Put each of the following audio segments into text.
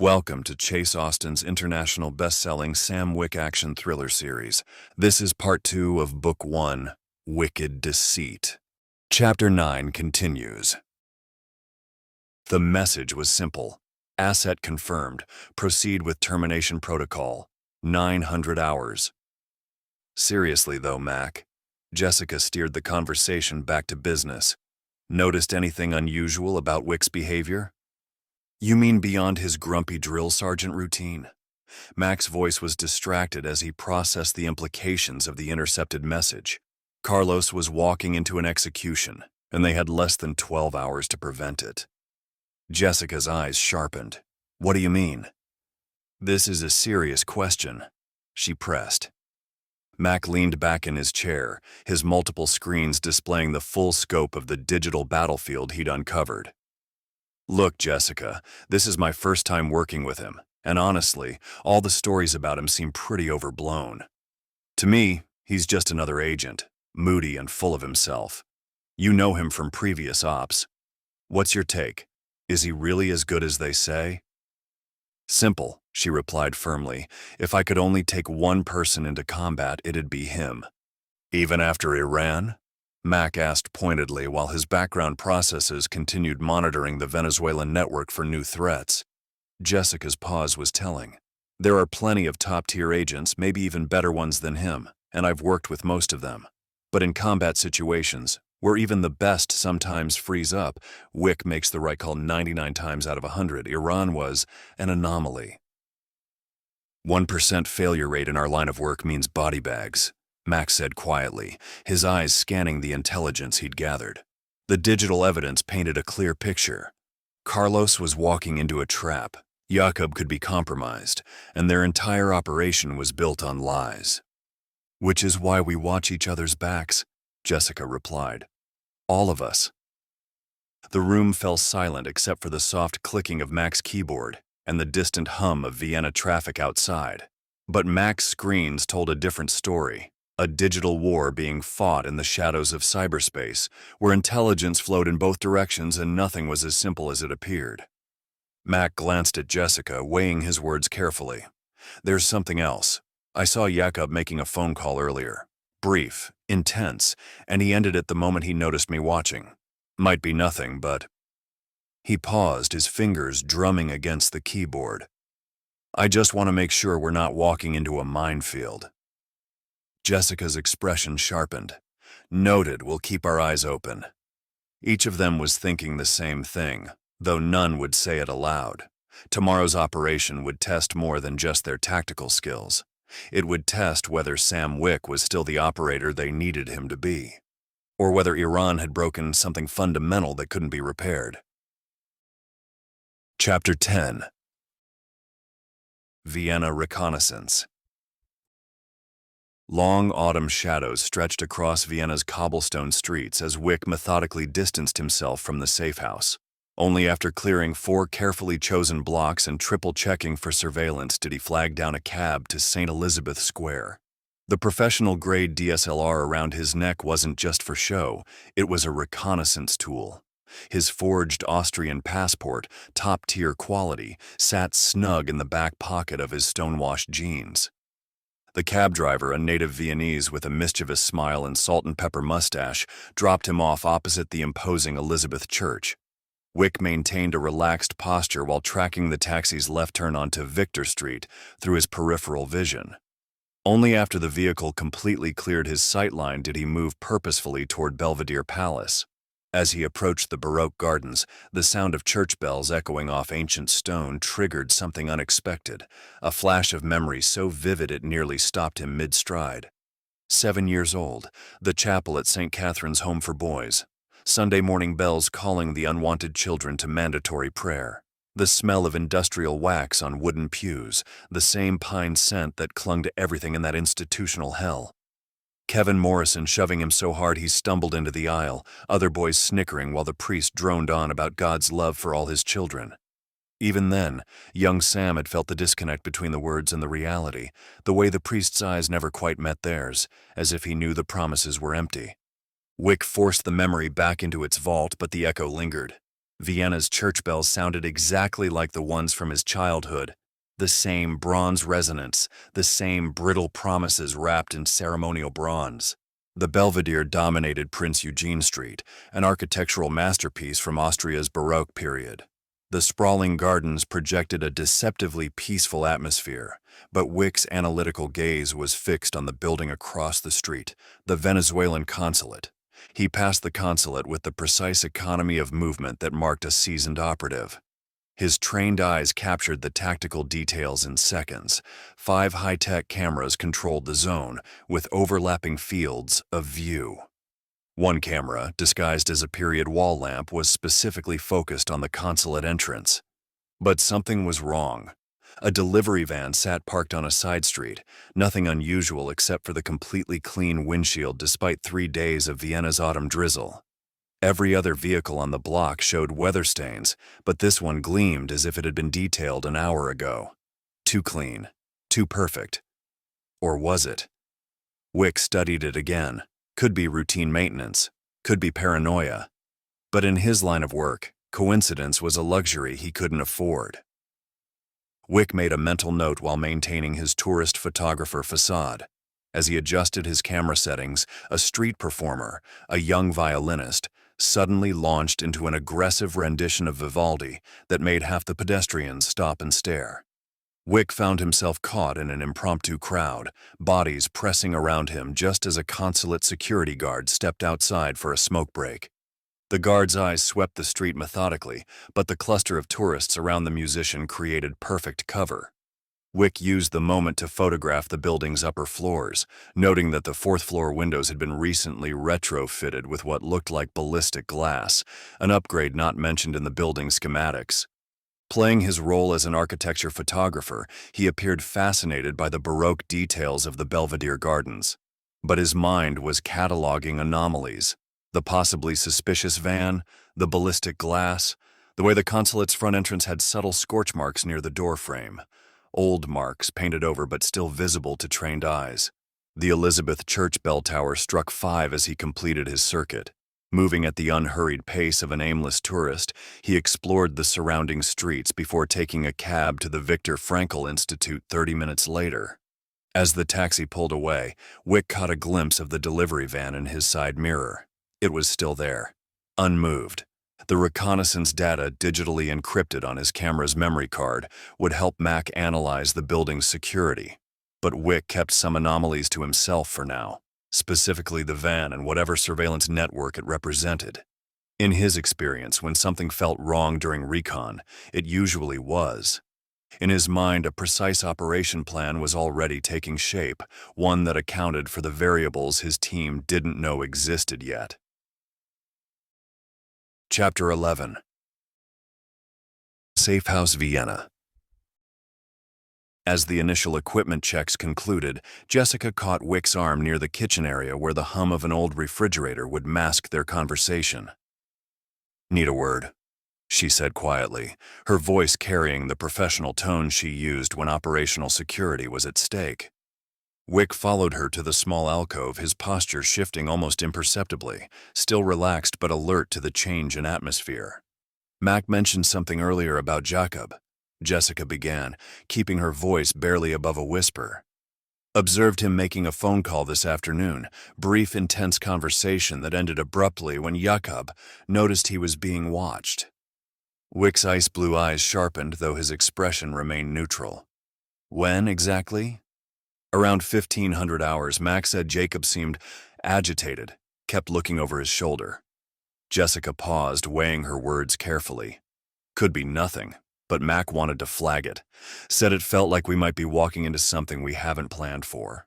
Welcome to Chase Austen's international best-selling Sam Wick action thriller series. This is part 2 of Book 1, Wicked Deceit. Chapter 9 continues. The message was simple. Asset confirmed. Proceed with termination protocol. 900 hours. Seriously though, Mac. Jessica steered the conversation back to business. Noticed anything unusual about Wick's behavior? You mean beyond his grumpy drill sergeant routine? Mac's voice was distracted as he processed the implications of the intercepted message. Carlos was walking into an execution, and they had less than 12 hours to prevent it. Jessica's eyes sharpened. What do you mean? This is a serious question, she pressed. Mac leaned back in his chair, his multiple screens displaying the full scope of the digital battlefield he'd uncovered. Look, Jessica, this is my first time working with him, and honestly, all the stories about him seem pretty overblown. To me, he's just another agent, moody and full of himself. You know him from previous ops. What's your take? Is he really as good as they say? Simple, she replied firmly. If I could only take one person into combat, it'd be him. Even after Iran? Mac asked pointedly while his background processes continued monitoring the Venezuelan network for new threats. Jessica's pause was telling. There are plenty of top-tier agents, maybe even better ones than him, and I've worked with most of them. But in combat situations, where even the best sometimes freeze up, Wick makes the right call 99 times out of 100. Iran was an anomaly. 1% failure rate in our line of work means body bags, Max said quietly, his eyes scanning the intelligence he'd gathered. The digital evidence painted a clear picture. Carlos was walking into a trap. Jakob could be compromised, and their entire operation was built on lies. Which is why we watch each other's backs, Jessica replied. All of us. The room fell silent except for the soft clicking of Mac's keyboard and the distant hum of Vienna traffic outside. But Mac's screens told a different story. A digital war being fought in the shadows of cyberspace, where intelligence flowed in both directions and nothing was as simple as it appeared. Mac glanced at Jessica, weighing his words carefully. There's something else. I saw Jakob making a phone call earlier. Brief, intense, and he ended it the moment he noticed me watching. Might be nothing, but... He paused, his fingers drumming against the keyboard. I just want to make sure we're not walking into a minefield. Jessica's expression sharpened. Noted, we'll keep our eyes open. Each of them was thinking the same thing, though none would say it aloud. Tomorrow's operation would test more than just their tactical skills. It would test whether Sam Wick was still the operator they needed him to be, or whether Iran had broken something fundamental that couldn't be repaired. Chapter 10. Vienna Reconnaissance. Long autumn shadows stretched across Vienna's cobblestone streets as Wick methodically distanced himself from the safe house. Only after clearing 4 carefully chosen blocks and triple-checking for surveillance did he flag down a cab to St. Elizabeth Square. The professional-grade DSLR around his neck wasn't just for show, it was a reconnaissance tool. His forged Austrian passport, top-tier quality, sat snug in the back pocket of his stonewashed jeans. The cab driver, a native Viennese with a mischievous smile and salt-and-pepper mustache, dropped him off opposite the imposing Elizabeth Church. Wick maintained a relaxed posture while tracking the taxi's left turn onto Victor Street through his peripheral vision. Only after the vehicle completely cleared his sightline did he move purposefully toward Belvedere Palace. As he approached the Baroque gardens, the sound of church bells echoing off ancient stone triggered something unexpected, a flash of memory so vivid it nearly stopped him mid-stride. 7 years old, the chapel at St. Catherine's Home for Boys. Sunday morning bells calling the unwanted children to mandatory prayer. The smell of industrial wax on wooden pews, the same pine scent that clung to everything in that institutional hell. Kevin Morrison shoving him so hard he stumbled into the aisle, other boys snickering while the priest droned on about God's love for all his children. Even then, young Sam had felt the disconnect between the words and the reality, the way the priest's eyes never quite met theirs, as if he knew the promises were empty. Wick forced the memory back into its vault, but the echo lingered. Vienna's church bells sounded exactly like the ones from his childhood. The same bronze resonance, the same brittle promises wrapped in ceremonial bronze. The Belvedere dominated Prince Eugene Street, an architectural masterpiece from Austria's Baroque period. The sprawling gardens projected a deceptively peaceful atmosphere, but Wick's analytical gaze was fixed on the building across the street, the Venezuelan consulate. He passed the consulate with the precise economy of movement that marked a seasoned operative. His trained eyes captured the tactical details in seconds. 5 high-tech cameras controlled the zone, with overlapping fields of view. One camera, disguised as a period wall lamp, was specifically focused on the consulate entrance. But something was wrong. A delivery van sat parked on a side street, nothing unusual except for the completely clean windshield despite 3 days of Vienna's autumn drizzle. Every other vehicle on the block showed weather stains, but this one gleamed as if it had been detailed an hour ago. Too clean, too perfect. Or was it? Wick studied it again. Could be routine maintenance, could be paranoia. But in his line of work, coincidence was a luxury he couldn't afford. Wick made a mental note while maintaining his tourist photographer facade. As he adjusted his camera settings, a street performer, a young violinist, suddenly launched into an aggressive rendition of Vivaldi that made half the pedestrians stop and stare. Wick found himself caught in an impromptu crowd, bodies pressing around him just as a consulate security guard stepped outside for a smoke break. The guard's eyes swept the street methodically, but the cluster of tourists around the musician created perfect cover. Wick used the moment to photograph the building's upper floors, noting that the 4th-floor windows had been recently retrofitted with what looked like ballistic glass, an upgrade not mentioned in the building schematics. Playing his role as an architecture photographer, he appeared fascinated by the Baroque details of the Belvedere Gardens. But his mind was cataloging anomalies. The possibly suspicious van, the ballistic glass, the way the consulate's front entrance had subtle scorch marks near the door frame. Old marks painted over but still visible to trained eyes. The Elizabeth Church bell tower struck 5 as he completed his circuit. Moving at the unhurried pace of an aimless tourist, he explored the surrounding streets before taking a cab to the Viktor Frankl Institute 30 minutes later. As the taxi pulled away, Wick caught a glimpse of the delivery van in his side mirror. It was still there, unmoved. The reconnaissance data digitally encrypted on his camera's memory card would help Mac analyze the building's security. But Wick kept some anomalies to himself for now, specifically the van and whatever surveillance network it represented. In his experience, when something felt wrong during recon, it usually was. In his mind, a precise operation plan was already taking shape, one that accounted for the variables his team didn't know existed yet. Chapter 11. Safe House, Vienna. As the initial equipment checks concluded, Jessica caught Wick's arm near the kitchen area where the hum of an old refrigerator would mask their conversation. "Need a word," she said quietly, her voice carrying the professional tone she used when operational security was at stake. Wick followed her to the small alcove, his posture shifting almost imperceptibly, still relaxed but alert to the change in atmosphere. "Mac mentioned something earlier about Jacob," Jessica began, keeping her voice barely above a whisper. "Observed him making a phone call this afternoon, brief, intense conversation that ended abruptly when Jacob noticed he was being watched." Wick's ice blue eyes sharpened, though his expression remained neutral. "When exactly?" "Around 1500 hours, Mac said Jacob seemed agitated, kept looking over his shoulder." Jessica paused, weighing her words carefully. Could be nothing, but Mac wanted to flag it. Said it felt like we might be walking into something we haven't planned for.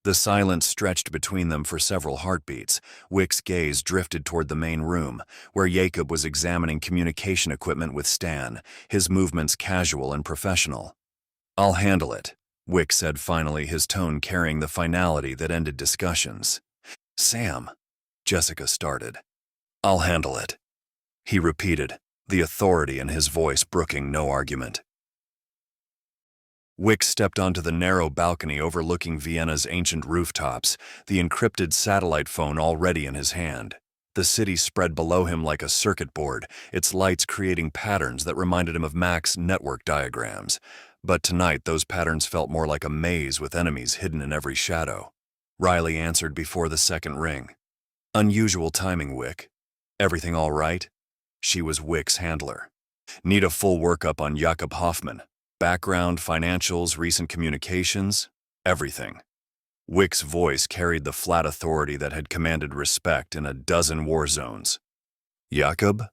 The silence stretched between them for several heartbeats. Wick's gaze drifted toward the main room, where Jacob was examining communication equipment with Stan, his movements casual and professional. "I'll handle it," Wick said finally, his tone carrying the finality that ended discussions. "Sam," Jessica started. "I'll handle it," he repeated, the authority in his voice brooking no argument. Wick stepped onto the narrow balcony overlooking Vienna's ancient rooftops, the encrypted satellite phone already in his hand. The city spread below him like a circuit board, its lights creating patterns that reminded him of Mac's network diagrams. But tonight, those patterns felt more like a maze with enemies hidden in every shadow. Riley answered before the second ring. Unusual timing, Wick. Everything all right? She was Wick's handler. Need a full workup on Jakob Hoffman. Background, financials, recent communications, everything. Wick's voice carried the flat authority that had commanded respect in a dozen war zones. Jakob?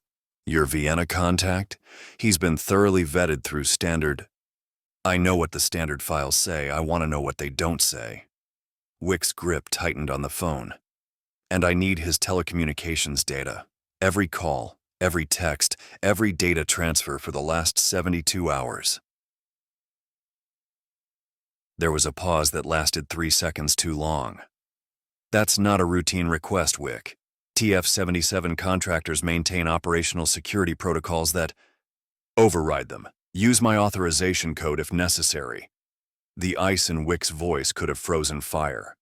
Your Vienna contact? He's been thoroughly vetted through standard. I know what the standard files say, I want to know what they don't say. Wick's grip tightened on the phone. And I need his telecommunications data. Every call, every text, every data transfer for the last 72 hours. There was a pause that lasted 3 seconds too long. That's not a routine request, Wick. TF-77 contractors maintain operational security protocols that override them. Use my authorization code if necessary. The ice in Wick's voice could have frozen fire.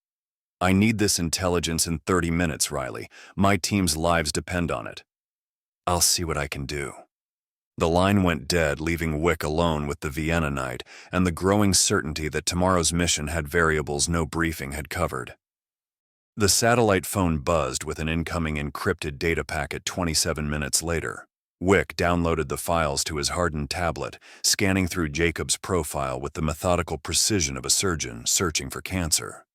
I need this intelligence in 30 minutes, Riley. My team's lives depend on it. I'll see what I can do. The line went dead, leaving Wick alone with the Vienna night and the growing certainty that tomorrow's mission had variables no briefing had covered. The satellite phone buzzed with an incoming encrypted data packet 27 minutes later. Wick downloaded the files to his hardened tablet, scanning through Jacob's profile with the methodical precision of a surgeon searching for cancer.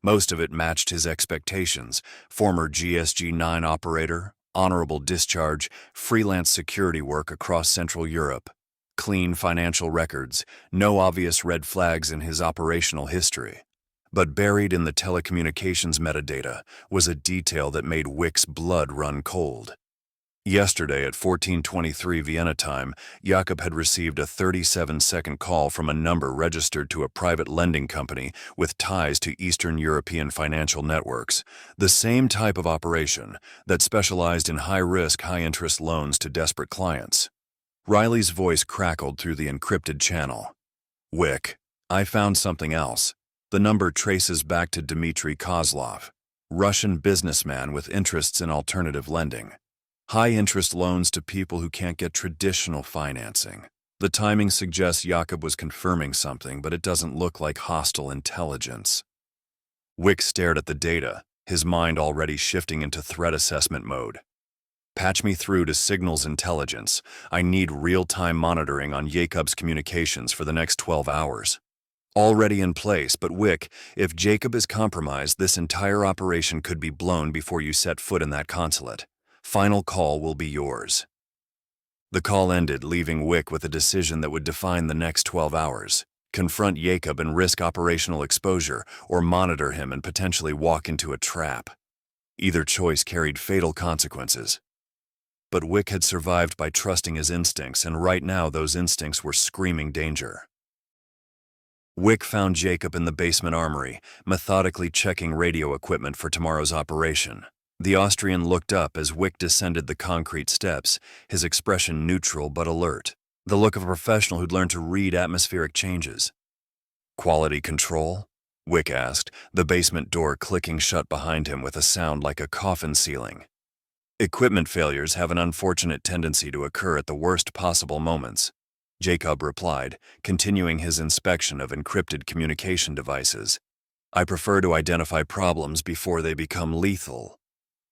Most of it matched his expectations: former GSG-9 operator, honorable discharge, freelance security work across Central Europe, clean financial records, no obvious red flags in his operational history. But buried in the telecommunications metadata was a detail that made Wick's blood run cold. Yesterday at 14:23 Vienna time, Jakob had received a 37-second call from a number registered to a private lending company with ties to Eastern European financial networks, the same type of operation that specialized in high-risk, high-interest loans to desperate clients. Riley's voice crackled through the encrypted channel. Wick, I found something else. The number traces back to Dmitry Kozlov, Russian businessman with interests in alternative lending. High-interest loans to people who can't get traditional financing. The timing suggests Jakob was confirming something, but it doesn't look like hostile intelligence. Wick stared at the data, his mind already shifting into threat assessment mode. Patch me through to Signals Intelligence. I need real-time monitoring on Jakob's communications for the next 12 hours. Already in place, but Wick, if Jakob is compromised, this entire operation could be blown before you set foot in that consulate. Final call will be yours. The call ended, leaving Wick with a decision that would define the next 12 hours. Confront Jakob and risk operational exposure, or monitor him and potentially walk into a trap. Either choice carried fatal consequences. But Wick had survived by trusting his instincts, and right now those instincts were screaming danger. Wick found Jakob in the basement armory, methodically checking radio equipment for tomorrow's operation. The Austrian looked up as Wick descended the concrete steps, his expression neutral but alert, the look of a professional who'd learned to read atmospheric changes. Quality control? Wick asked, the basement door clicking shut behind him with a sound like a coffin ceiling. Equipment failures have an unfortunate tendency to occur at the worst possible moments, Jakob replied, continuing his inspection of encrypted communication devices. I prefer to identify problems before they become lethal.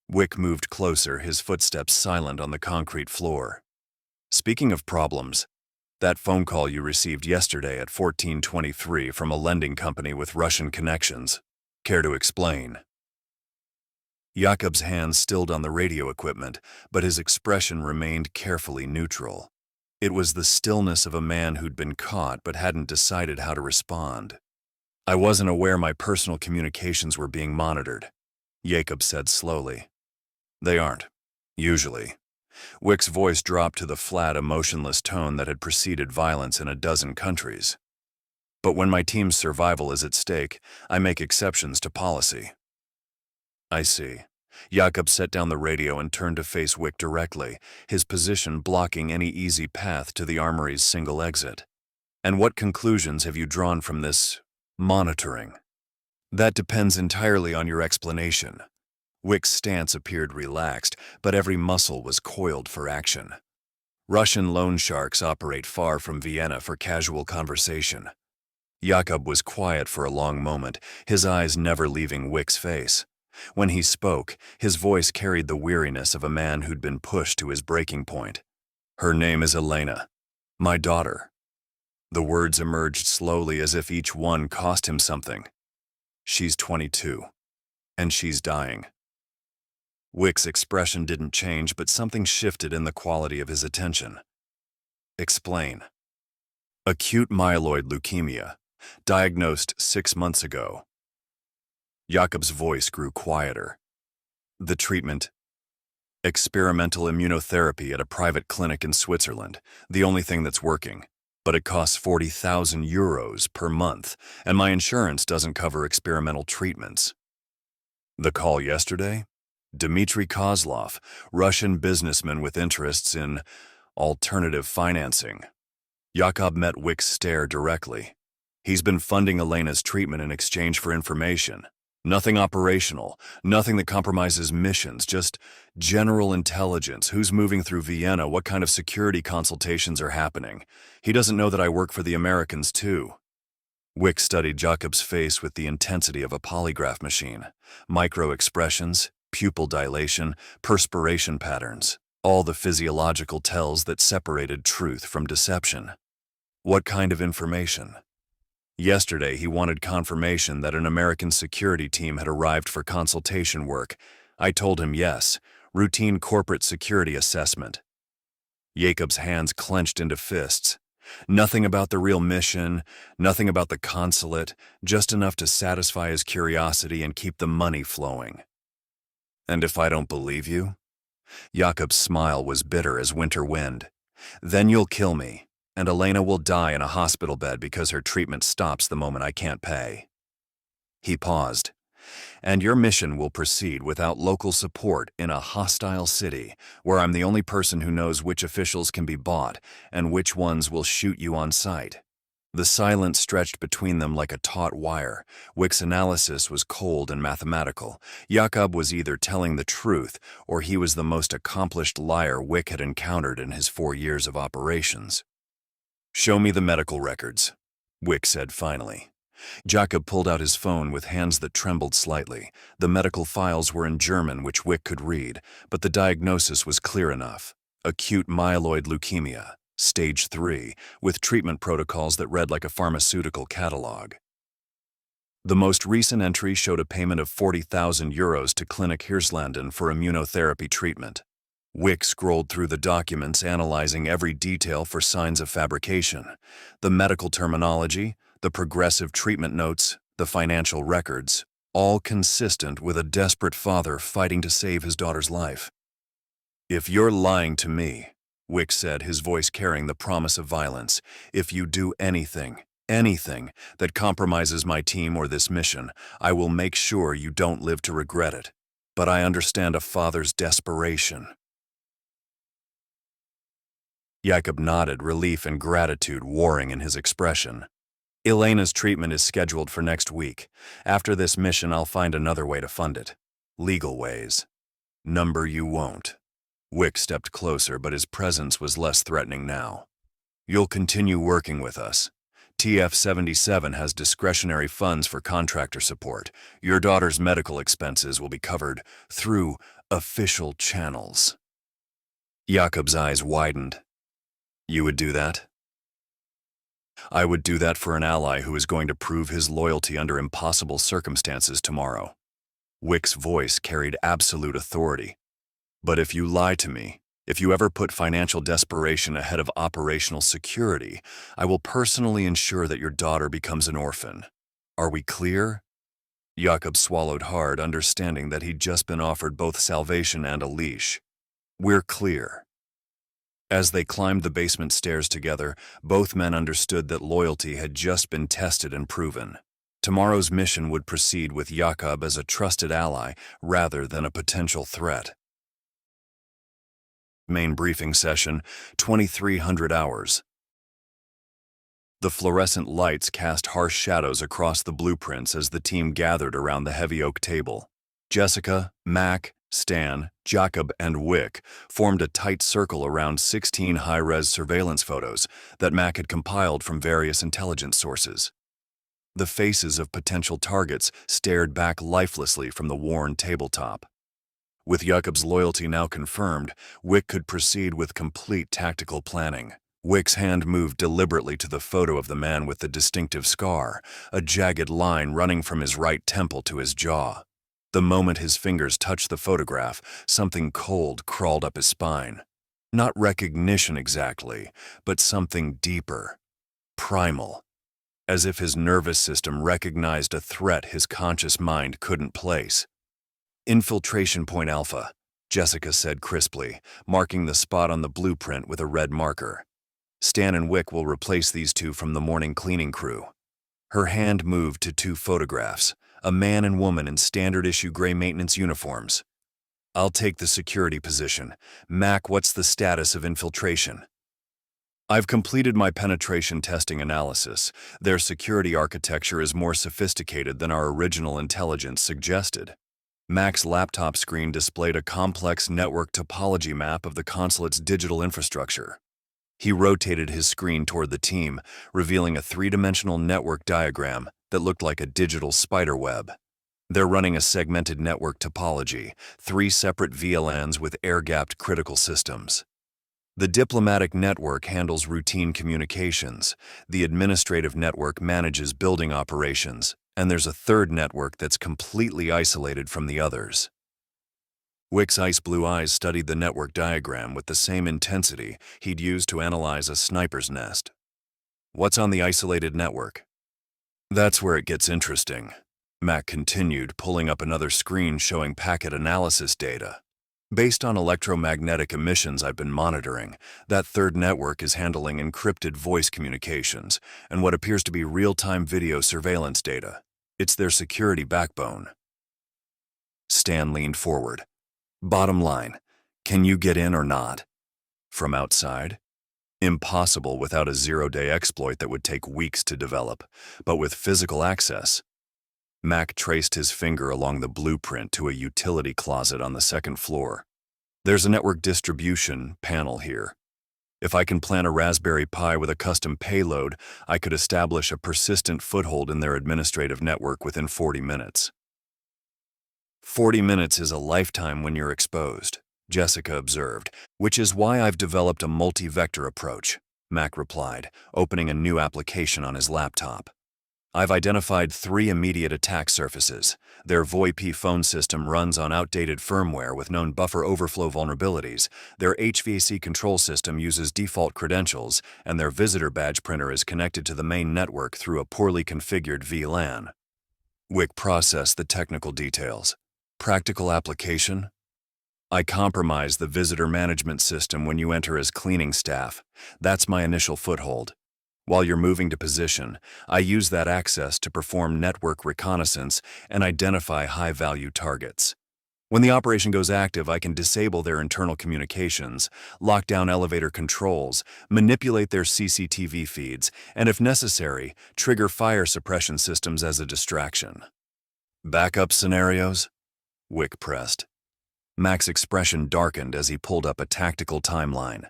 Wick moved closer, his footsteps silent on the concrete floor. Speaking of problems, that phone call you received yesterday at 14:23 from a lending company with Russian connections. Care to explain? Jakob's hands stilled on the radio equipment, but his expression remained carefully neutral. It was the stillness of a man who'd been caught but hadn't decided how to respond. I wasn't aware my personal communications were being monitored, Jakob said slowly. They aren't, usually. Wick's voice dropped to the flat, emotionless tone that had preceded violence in a dozen countries. But when my team's survival is at stake, I make exceptions to policy. I see. Jakob set down the radio and turned to face Wick directly, his position blocking any easy path to the armory's single exit. And what conclusions have you drawn from this monitoring? That depends entirely on your explanation. Wick's stance appeared relaxed, but every muscle was coiled for action. Russian loan sharks operate far from Vienna for casual conversation. Jakub was quiet for a long moment, his eyes never leaving Wick's face. When he spoke, his voice carried the weariness of a man who'd been pushed to his breaking point. "Her name is Elena. My daughter." The words emerged slowly as if each one cost him something. "She's 22. And she's dying." Wick's expression didn't change, but something shifted in the quality of his attention. "Explain." "Acute myeloid leukemia, diagnosed 6 months ago." Jakub's voice grew quieter. "The treatment?" "Experimental immunotherapy at a private clinic in Switzerland, the only thing that's working. But it costs 40,000 euros per month, and my insurance doesn't cover experimental treatments." "The call yesterday? Dmitry Kozlov, Russian businessman with interests in alternative financing." Jakub met Wick's stare directly. "He's been funding Elena's treatment in exchange for information. Nothing operational, nothing that compromises missions, just general intelligence. Who's moving through Vienna? What kind of security consultations are happening? He doesn't know that I work for the Americans, too." Wick studied Jakub's face with the intensity of a polygraph machine. Micro-expressions, pupil dilation, perspiration patterns, all the physiological tells that separated truth from deception. "What kind of information?" "Yesterday, he wanted confirmation that an American security team had arrived for consultation work. I told him yes, routine corporate security assessment." Jakub's hands clenched into fists. Nothing about the real mission, nothing about the consulate, just enough to satisfy his curiosity and keep the money flowing. "And if I don't believe you?" Jakub's smile was bitter as winter wind. "Then you'll kill me, and Elena will die in a hospital bed because her treatment stops the moment I can't pay." He paused. "And your mission will proceed without local support in a hostile city, where I'm the only person who knows which officials can be bought and which ones will shoot you on sight." The silence stretched between them like a taut wire. Wick's analysis was cold and mathematical. Jakub was either telling the truth, or he was the most accomplished liar Wick had encountered in his 4 years of operations. "Show me the medical records," Wick said finally. Jakub pulled out his phone with hands that trembled slightly. The medical files were in German, which Wick could read, but the diagnosis was clear enough. Acute myeloid leukemia, stage 3, with treatment protocols that read like a pharmaceutical catalog. The most recent entry showed a payment of 40,000 euros to Clinic Hirslanden for immunotherapy treatment. Wick scrolled through the documents, analyzing every detail for signs of fabrication. The medical terminology, the progressive treatment notes, the financial records, all consistent with a desperate father fighting to save his daughter's life. "If you're lying to me," Wick said, his voice carrying the promise of violence, "if you do anything that compromises my team or this mission, I will make sure you don't live to regret it. But I understand a father's desperation." Jakub nodded, relief and gratitude warring in his expression. "Elena's treatment is scheduled for next week. After this mission, I'll find another way to fund it. Legal ways. Number you won't." Wick stepped closer, but his presence was less threatening now. "You'll continue working with us. TF-77 has discretionary funds for contractor support. Your daughter's medical expenses will be covered through official channels." Jakub's eyes widened. "You would do that?" "I would do that for an ally who is going to prove his loyalty under impossible circumstances tomorrow." Wick's voice carried absolute authority. "But if you lie to me, if you ever put financial desperation ahead of operational security, I will personally ensure that your daughter becomes an orphan. Are we clear?" Jakub swallowed hard, understanding that he'd just been offered both salvation and a leash. "We're clear." As they climbed the basement stairs together, both men understood that loyalty had just been tested and proven. Tomorrow's mission would proceed with Jakub as a trusted ally rather than a potential threat. Main briefing session, 2300 hours. The fluorescent lights cast harsh shadows across the blueprints as the team gathered around the heavy oak table. Jessica, Mac, Stan, Jakob, and Wick formed a tight circle around 16 high-res surveillance photos that Mac had compiled from various intelligence sources. The faces of potential targets stared back lifelessly from the worn tabletop. With Jakob's loyalty now confirmed, Wick could proceed with complete tactical planning. Wick's hand moved deliberately to the photo of the man with the distinctive scar, a jagged line running from his right temple to his jaw. The moment his fingers touched the photograph, something cold crawled up his spine. Not recognition exactly, but something deeper, primal, as if his nervous system recognized a threat his conscious mind couldn't place. Infiltration point Alpha, Jessica said crisply, marking the spot on the blueprint with a red marker. Stan and Wick will replace these two from the morning cleaning crew. Her hand moved to two photographs, a man and woman in standard-issue gray maintenance uniforms. I'll take the security position. Mac, what's the status of infiltration? I've completed my penetration testing analysis. Their security architecture is more sophisticated than our original intelligence suggested. Mac's laptop screen displayed a complex network topology map of the consulate's digital infrastructure. He rotated his screen toward the team, revealing a three-dimensional network diagram that looked like a digital spider web. They're running a segmented network topology, 3 separate VLANs with air-gapped critical systems. The diplomatic network handles routine communications, the administrative network manages building operations, and there's a third network that's completely isolated from the others. Wick's ice-blue eyes studied the network diagram with the same intensity he'd used to analyze a sniper's nest. What's on the isolated network? That's where it gets interesting. Mac continued, pulling up another screen showing packet analysis data. Based on electromagnetic emissions I've been monitoring, that third network is handling encrypted voice communications and what appears to be real-time video surveillance data. It's their security backbone. Stan leaned forward. Bottom line, can you get in or not? From outside? Impossible without a zero-day exploit that would take weeks to develop, but with physical access. Mac traced his finger along the blueprint to a utility closet on the second floor. There's a network distribution panel here. If I can plant a Raspberry Pi with a custom payload, I could establish a persistent foothold in their administrative network within 40 minutes. 40 minutes is a lifetime when you're exposed, Jessica observed, which is why I've developed a multi-vector approach, Mac replied, opening a new application on his laptop. I've identified 3 immediate attack surfaces. Their VoIP phone system runs on outdated firmware with known buffer overflow vulnerabilities, their HVAC control system uses default credentials, and their visitor badge printer is connected to the main network through a poorly configured VLAN. Wick processed the technical details. Practical application? I compromise the visitor management system when you enter as cleaning staff. That's my initial foothold. While you're moving to position, I use that access to perform network reconnaissance and identify high-value targets. When the operation goes active, I can disable their internal communications, lock down elevator controls, manipulate their CCTV feeds, and if necessary, trigger fire suppression systems as a distraction. Backup scenarios? Wick pressed. Mac's expression darkened as he pulled up a tactical timeline.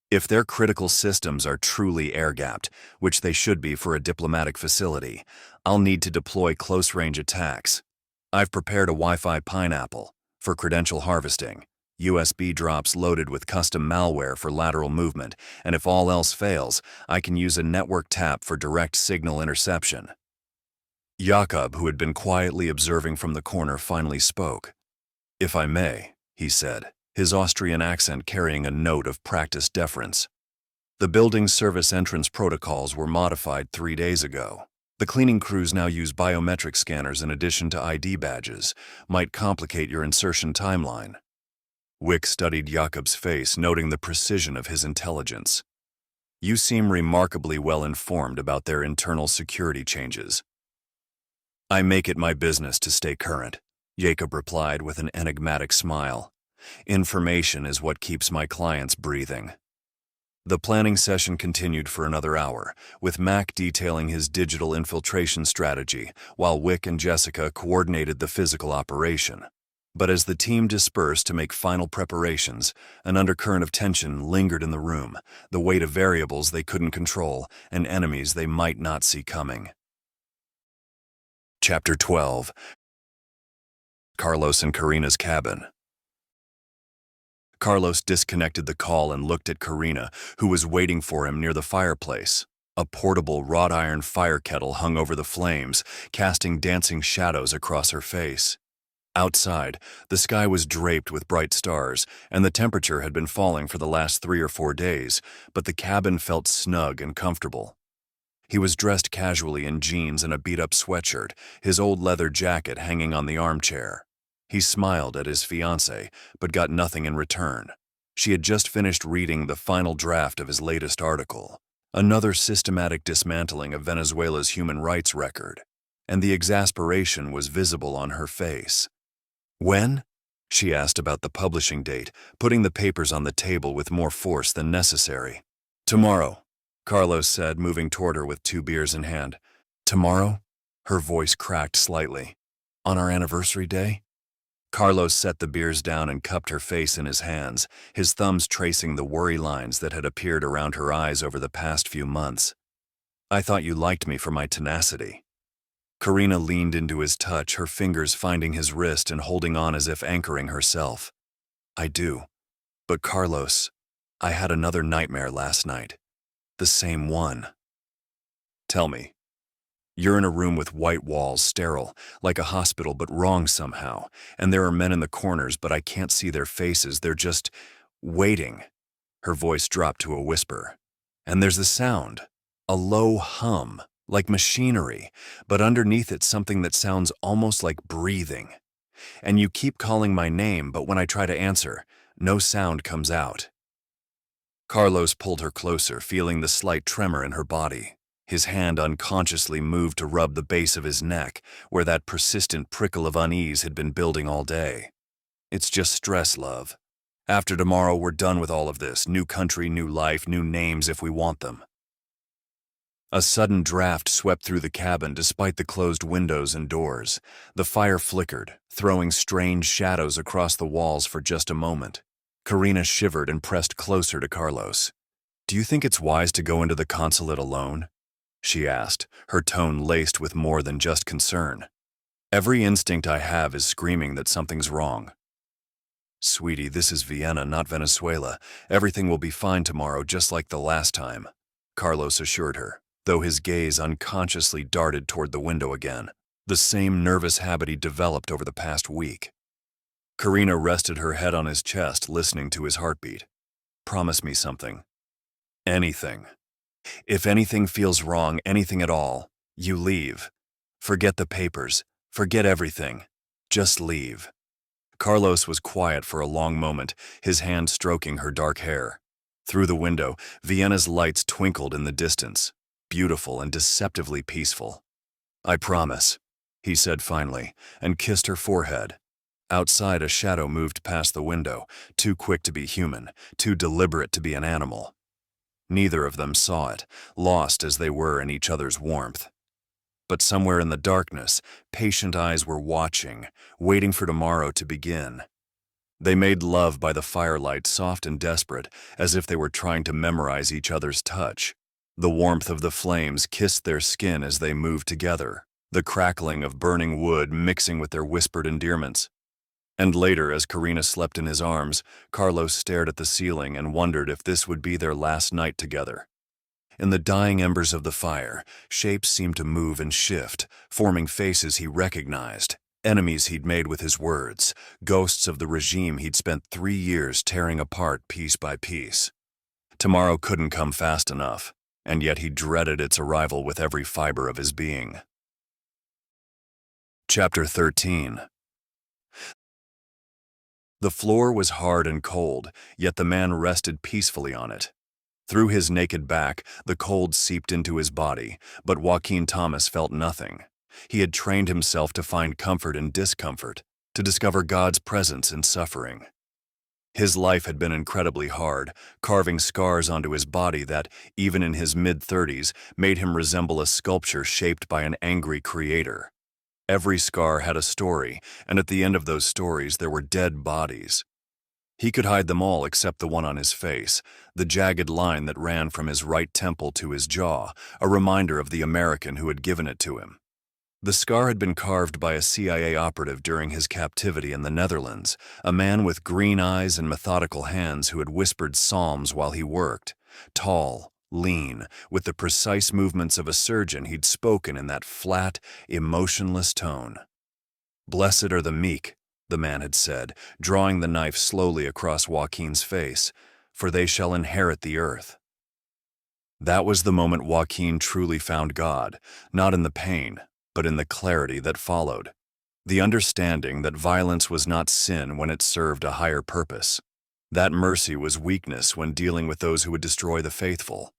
If their critical systems are truly air-gapped, which they should be for a diplomatic facility, I'll need to deploy close-range attacks. I've prepared a Wi-Fi pineapple for credential harvesting, USB drops loaded with custom malware for lateral movement, and if all else fails, I can use a network tap for direct signal interception. Jakob, who had been quietly observing from the corner, finally spoke. If I may, he said, his Austrian accent carrying a note of practiced deference. The building's service entrance protocols were modified 3 days ago. The cleaning crews now use biometric scanners in addition to ID badges, might complicate your insertion timeline. Wick studied Jakob's face, noting the precision of his intelligence. You seem remarkably well informed about their internal security changes. I make it my business to stay current, Jakob replied with an enigmatic smile. Information is what keeps my clients breathing. The planning session continued for another hour, with Mac detailing his digital infiltration strategy, while Wick and Jessica coordinated the physical operation. But as the team dispersed to make final preparations, an undercurrent of tension lingered in the room, the weight of variables they couldn't control and enemies they might not see coming. Chapter 12. Carlos and Karina's cabin. Carlos disconnected the call and looked at Karina, who was waiting for him near the fireplace. A portable wrought iron fire kettle hung over the flames, casting dancing shadows across her face. Outside, the sky was draped with bright stars, and the temperature had been falling for the last 3 or 4 days, but the cabin felt snug and comfortable. He was dressed casually in jeans and a beat-up sweatshirt, his old leather jacket hanging on the armchair. He smiled at his fiancée, but got nothing in return. She had just finished reading the final draft of his latest article, another systematic dismantling of Venezuela's human rights record, and the exasperation was visible on her face. "When?" she asked about the publishing date, putting the papers on the table with more force than necessary. "Tomorrow," Carlos said, moving toward her with 2 beers in hand. "Tomorrow?" Her voice cracked slightly. "On our anniversary day?" Carlos set the beers down and cupped her face in his hands, his thumbs tracing the worry lines that had appeared around her eyes over the past few months. "I thought you liked me for my tenacity." Karina leaned into his touch, her fingers finding his wrist and holding on as if anchoring herself. "I do. But Carlos, I had another nightmare last night. The same one." "Tell me." "You're in a room with white walls, sterile, like a hospital, but wrong somehow, and there are men in the corners, but I can't see their faces, they're just waiting." Her voice dropped to a whisper. "And there's the sound, a low hum, like machinery, but underneath it something that sounds almost like breathing. And you keep calling my name, but when I try to answer, no sound comes out." Carlos pulled her closer, feeling the slight tremor in her body. His hand unconsciously moved to rub the base of his neck, where that persistent prickle of unease had been building all day. "It's just stress, love. After tomorrow, we're done with all of this. New country, new life, new names if we want them." A sudden draft swept through the cabin despite the closed windows and doors. The fire flickered, throwing strange shadows across the walls for just a moment. Karina shivered and pressed closer to Carlos. "Do you think it's wise to go into the consulate alone?" she asked, her tone laced with more than just concern. "Every instinct I have is screaming that something's wrong." "Sweetie, this is Vienna, not Venezuela. Everything will be fine tomorrow, just like the last time," Carlos assured her, though his gaze unconsciously darted toward the window again, the same nervous habit he developed over the past week. Karina rested her head on his chest, listening to his heartbeat. "Promise me something." "Anything. If anything feels wrong, anything at all, you leave. Forget the papers. Forget everything. Just leave." Carlos was quiet for a long moment, his hand stroking her dark hair. Through the window, Vienna's lights twinkled in the distance, beautiful and deceptively peaceful. "I promise," he said finally, and kissed her forehead. Outside, a shadow moved past the window, too quick to be human, too deliberate to be an animal. Neither of them saw it, lost as they were in each other's warmth. But somewhere in the darkness, patient eyes were watching, waiting for tomorrow to begin. They made love by the firelight, soft and desperate, as if they were trying to memorize each other's touch. The warmth of the flames kissed their skin as they moved together, the crackling of burning wood mixing with their whispered endearments. And later, as Karina slept in his arms, Carlos stared at the ceiling and wondered if this would be their last night together. In the dying embers of the fire, shapes seemed to move and shift, forming faces he recognized, enemies he'd made with his words, ghosts of the regime he'd spent 3 years tearing apart piece by piece. Tomorrow couldn't come fast enough, and yet he dreaded its arrival with every fiber of his being. Chapter 13. The floor was hard and cold, yet the man rested peacefully on it. Through his naked back, the cold seeped into his body, but Joaquin Thomas felt nothing. He had trained himself to find comfort in discomfort, to discover God's presence in suffering. His life had been incredibly hard, carving scars onto his body that, even in his mid-30s, made him resemble a sculpture shaped by an angry creator. Every scar had a story, and at the end of those stories there were dead bodies. He could hide them all except the one on his face, the jagged line that ran from his right temple to his jaw, a reminder of the American who had given it to him. The scar had been carved by a CIA operative during his captivity in the Netherlands, a man with green eyes and methodical hands who had whispered psalms while he worked. Tall, lean, with the precise movements of a surgeon, he'd spoken in that flat, emotionless tone. "Blessed are the meek," the man had said, drawing the knife slowly across Joaquin's face, "for they shall inherit the earth." That was the moment Joaquin truly found God, not in the pain, but in the clarity that followed. The understanding that violence was not sin when it served a higher purpose. That mercy was weakness when dealing with those who would destroy the faithful.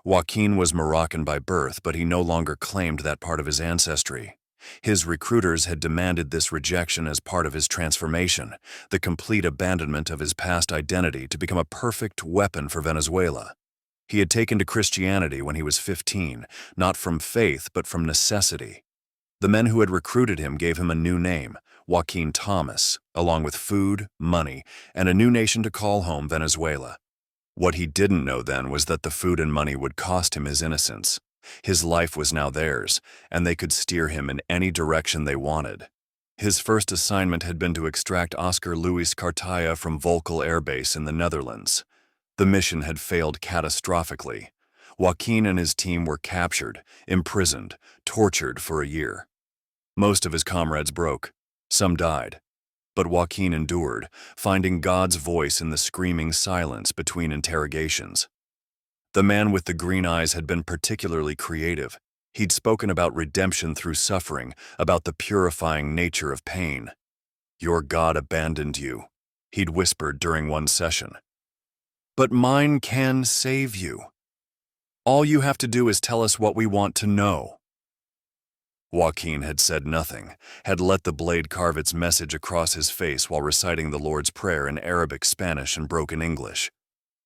Joaquin was Moroccan by birth, but he no longer claimed that part of his ancestry. His recruiters had demanded this rejection as part of his transformation, the complete abandonment of his past identity to become a perfect weapon for Venezuela. He had taken to Christianity when he was 15, not from faith but from necessity. The men who had recruited him gave him a new name, Joaquin Thomas, along with food, money, and a new nation to call home, Venezuela. What he didn't know then was that the food and money would cost him his innocence. His life was now theirs, and they could steer him in any direction they wanted. His first assignment had been to extract Oscar Luis Cartaya from Volkel Air Base in the Netherlands. The mission had failed catastrophically. Joaquin and his team were captured, imprisoned, tortured for a year. Most of his comrades broke. Some died. But Joaquin endured, finding God's voice in the screaming silence between interrogations. The man with the green eyes had been particularly creative. He'd spoken about redemption through suffering, about the purifying nature of pain. "Your God abandoned you," he'd whispered during one session. "But mine can save you. All you have to do is tell us what we want to know." Joaquin had said nothing, had let the blade carve its message across his face while reciting the Lord's Prayer in Arabic, Spanish, and broken English.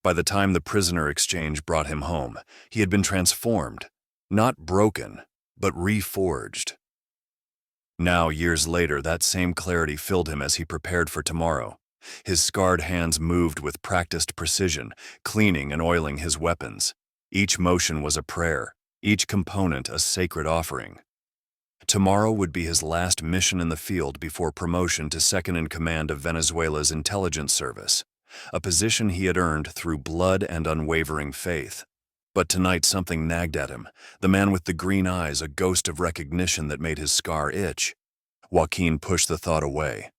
By the time the prisoner exchange brought him home, he had been transformed, not broken, but reforged. Now, years later, that same clarity filled him as he prepared for tomorrow. His scarred hands moved with practiced precision, cleaning and oiling his weapons. Each motion was a prayer, each component a sacred offering. Tomorrow would be his last mission in the field before promotion to second-in-command of Venezuela's intelligence service, a position he had earned through blood and unwavering faith. But tonight something nagged at him, the man with the green eyes, a ghost of recognition that made his scar itch. Joaquin pushed the thought away.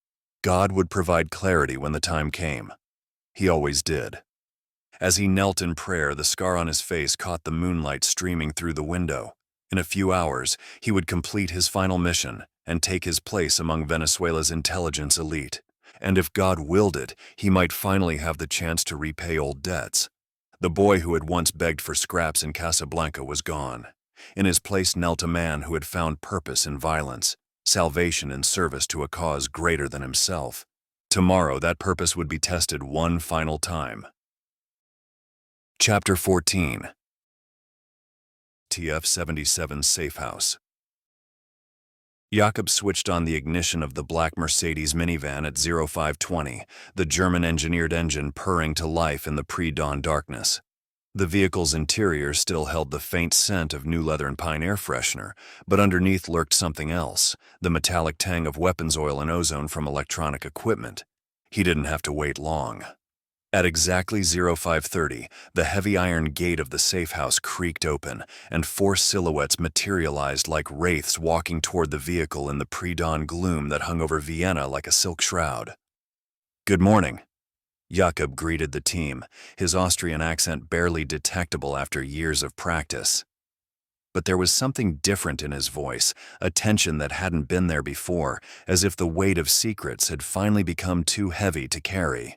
God would provide clarity when the time came. He always did. As he knelt in prayer, the scar on his face caught the moonlight streaming through the window. In a few hours, he would complete his final mission and take his place among Venezuela's intelligence elite. And if God willed it, he might finally have the chance to repay old debts. The boy who had once begged for scraps in Casablanca was gone. In his place knelt a man who had found purpose in violence, salvation in service to a cause greater than himself. Tomorrow, that purpose would be tested one final time. Chapter 14. TF-77 Safe House. Jakob switched on the ignition of the black Mercedes minivan at 0520, the German-engineered engine purring to life in the pre-dawn darkness. The vehicle's interior still held the faint scent of new leather and pine air freshener, but underneath lurked something else, the metallic tang of weapons oil and ozone from electronic equipment. He didn't have to wait long. At exactly 0530, the heavy iron gate of the safe house creaked open, and four silhouettes materialized like wraiths walking toward the vehicle in the pre-dawn gloom that hung over Vienna like a silk shroud. "Good morning," Jakob greeted the team, his Austrian accent barely detectable after years of practice. But there was something different in his voice, a tension that hadn't been there before, as if the weight of secrets had finally become too heavy to carry.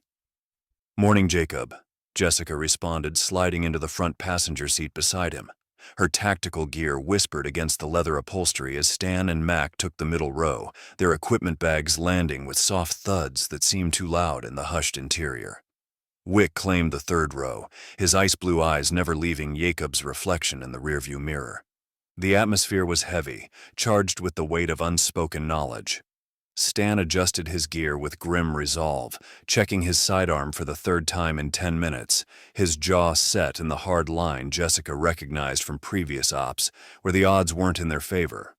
"Morning, Jacob," Jessica responded, sliding into the front passenger seat beside him. Her tactical gear whispered against the leather upholstery as Stan and Mac took the middle row, their equipment bags landing with soft thuds that seemed too loud in the hushed interior. Wick claimed the third row, his ice-blue eyes never leaving Jacob's reflection in the rearview mirror. The atmosphere was heavy, charged with the weight of unspoken knowledge. Stan adjusted his gear with grim resolve, checking his sidearm for the third time in 10 minutes, his jaw set in the hard line Jessica recognized from previous ops, where the odds weren't in their favor.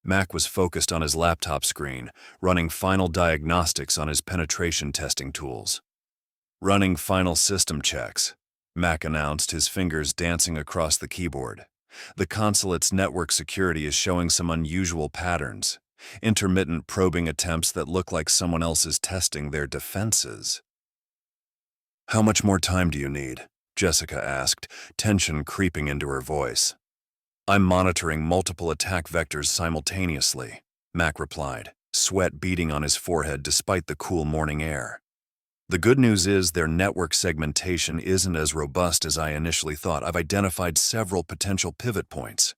Mac was focused on his laptop screen, running final diagnostics on his penetration testing tools. "Running final system checks," Mac announced, his fingers dancing across the keyboard. "The consulate's network security is showing some unusual patterns. Intermittent probing attempts that look like someone else is testing their defenses." "How much more time do you need?" Jessica asked, tension creeping into her voice. "I'm monitoring multiple attack vectors simultaneously," Mac replied, sweat beading on his forehead despite the cool morning air. "The good news is their network segmentation isn't as robust as I initially thought. I've identified several potential pivot points."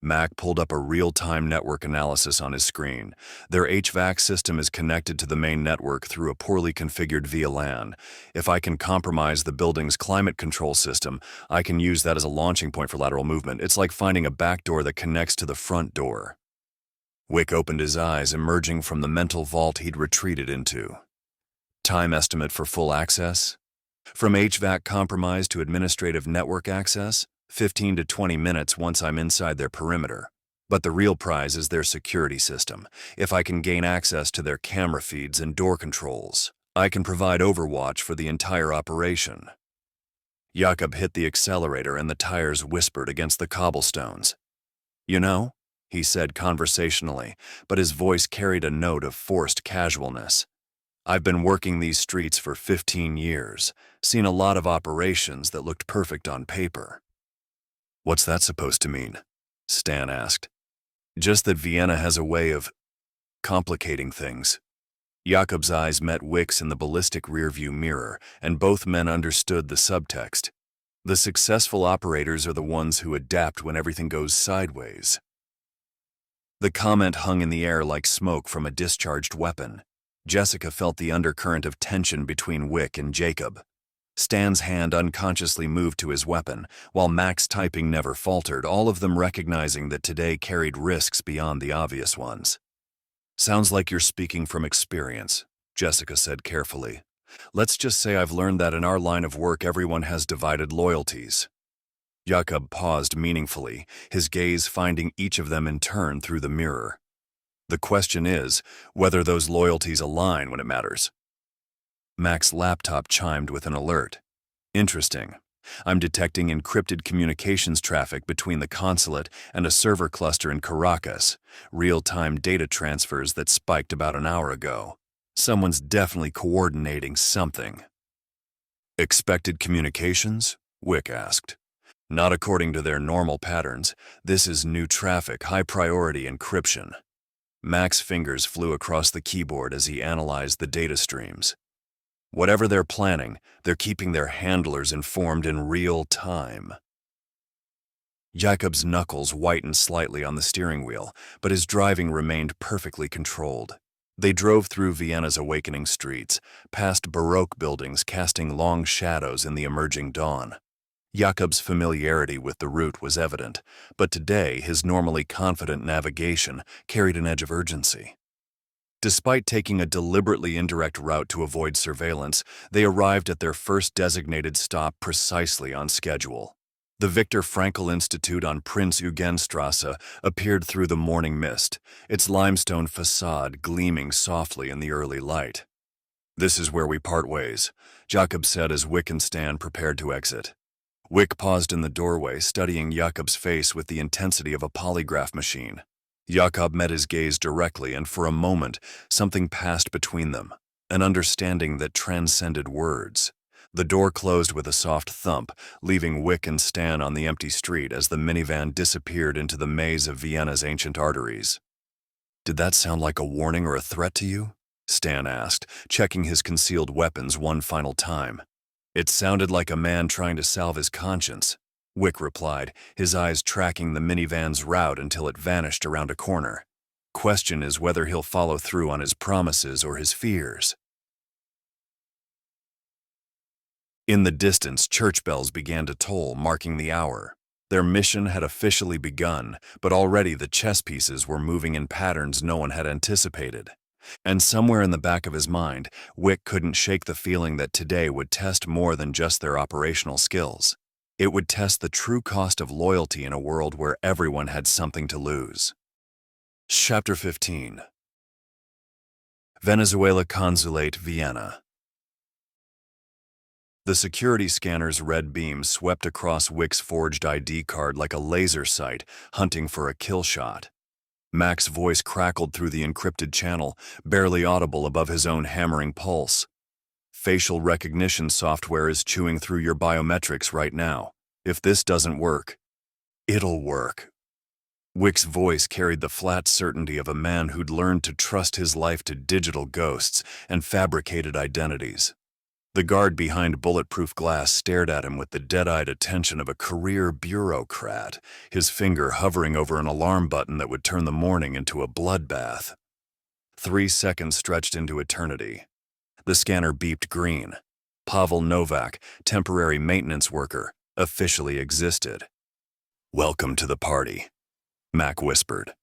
Mac pulled up a real-time network analysis on his screen. Their HVAC system is connected to the main network through a poorly configured VLAN. If I can compromise the building's climate control system, I can use that as a launching point for lateral movement. It's like finding a back door that connects to the front door. Wick opened his eyes, emerging from the mental vault he'd retreated into. "Time estimate for full access? From HVAC compromise to administrative network access? 15 to 20 minutes once I'm inside their perimeter. But the real prize is their security system. If I can gain access to their camera feeds and door controls, I can provide overwatch for the entire operation." Jakob hit the accelerator and the tires whispered against the cobblestones. "You know," he said conversationally, but his voice carried a note of forced casualness, "I've been working these streets for 15 years, seen a lot of operations that looked perfect on paper." "What's that supposed to mean?" Stan asked. "Just that Vienna has a way of complicating things." Jakob's eyes met Wick's in the ballistic rearview mirror, and both men understood the subtext. The successful operators are the ones who adapt when everything goes sideways. The comment hung in the air like smoke from a discharged weapon. Jessica felt the undercurrent of tension between Wick and Jacob. Stan's hand unconsciously moved to his weapon, while Mac's typing never faltered, all of them recognizing that today carried risks beyond the obvious ones. "Sounds like you're speaking from experience," Jessica said carefully. "Let's just say I've learned that in our line of work everyone has divided loyalties." Jakob paused meaningfully, his gaze finding each of them in turn through the mirror. "The question is whether those loyalties align when it matters." Mac's laptop chimed with an alert. "Interesting. I'm detecting encrypted communications traffic between the consulate and a server cluster in Caracas, real-time data transfers that spiked about an hour ago. Someone's definitely coordinating something." "Expected communications?" Wick asked. "Not according to their normal patterns. This is new traffic, high-priority encryption." Mac's fingers flew across the keyboard as he analyzed the data streams. "Whatever they're planning, they're keeping their handlers informed in real time." Jacob's knuckles whitened slightly on the steering wheel, but his driving remained perfectly controlled. They drove through Vienna's awakening streets, past Baroque buildings casting long shadows in the emerging dawn. Jacob's familiarity with the route was evident, but today his normally confident navigation carried an edge of urgency. Despite taking a deliberately indirect route to avoid surveillance, they arrived at their first designated stop precisely on schedule. The Viktor Frankl Institute on Prince Eugenstrasse appeared through the morning mist, its limestone facade gleaming softly in the early light. "This is where we part ways," Jakob said as Wick and Stan prepared to exit. Wick paused in the doorway, studying Jakob's face with the intensity of a polygraph machine. Jakob met his gaze directly, and for a moment, something passed between them, an understanding that transcended words. The door closed with a soft thump, leaving Wick and Stan on the empty street as the minivan disappeared into the maze of Vienna's ancient arteries. "Did that sound like a warning or a threat to you?" Stan asked, checking his concealed weapons one final time. "It sounded like a man trying to salve his conscience," Wick replied, his eyes tracking the minivan's route until it vanished around a corner. Question is whether he'll follow through on his promises or his fears. In the distance, church bells began to toll, marking the hour. Their mission had officially begun, but already the chess pieces were moving in patterns no one had anticipated. And somewhere in the back of his mind, Wick couldn't shake the feeling that today would test more than just their operational skills. It would test the true cost of loyalty in a world where everyone had something to lose. Chapter 15. Venezuela Consulate, Vienna. The security scanner's red beam swept across Wick's forged ID card like a laser sight, hunting for a kill shot. Mac's voice crackled through the encrypted channel, barely audible above his own hammering pulse. Facial recognition software is chewing through your biometrics right now. If this doesn't work, it'll work. Wick's voice carried the flat certainty of a man who'd learned to trust his life to digital ghosts and fabricated identities. The guard behind bulletproof glass stared at him with the dead-eyed attention of a career bureaucrat, his finger hovering over an alarm button that would turn the morning into a bloodbath. 3 seconds stretched into eternity. The scanner beeped green. Pavel Novak, temporary maintenance worker, officially existed. "Welcome to the party," Mac whispered.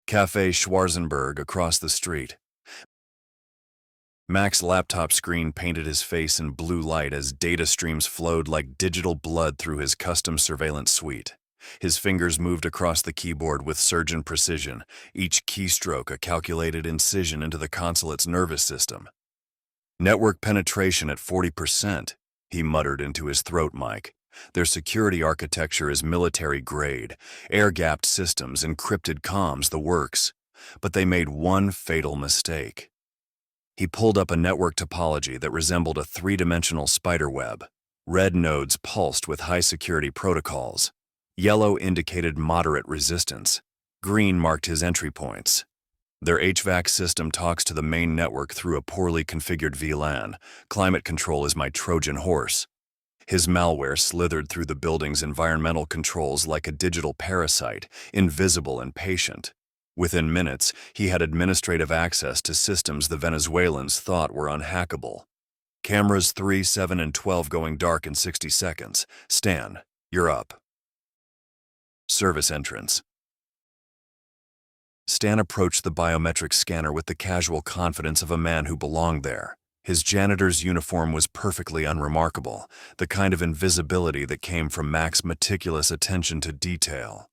Café Schwarzenberg across the street. Mac's laptop screen painted his face in blue light as data streams flowed like digital blood through his custom surveillance suite. His fingers moved across the keyboard with surgeon precision, each keystroke a calculated incision into the consulate's nervous system. "Network penetration at 40%, he muttered into his throat mic. Their security architecture is military-grade, air-gapped systems, encrypted comms, the works. But they made one fatal mistake." He pulled up a network topology that resembled a 3-dimensional spiderweb. Red nodes pulsed with high-security protocols. Yellow indicated moderate resistance. Green marked his entry points. Their HVAC system talks to the main network through a poorly configured VLAN. Climate control is my Trojan horse. His malware slithered through the building's environmental controls like a digital parasite, invisible and patient. Within minutes, he had administrative access to systems the Venezuelans thought were unhackable. Cameras 3, 7, and 12 going dark in 60 seconds. Stan, you're up. Service entrance. Stan approached the biometric scanner with the casual confidence of a man who belonged there. His janitor's uniform was perfectly unremarkable, the kind of invisibility that came from Mac's meticulous attention to detail.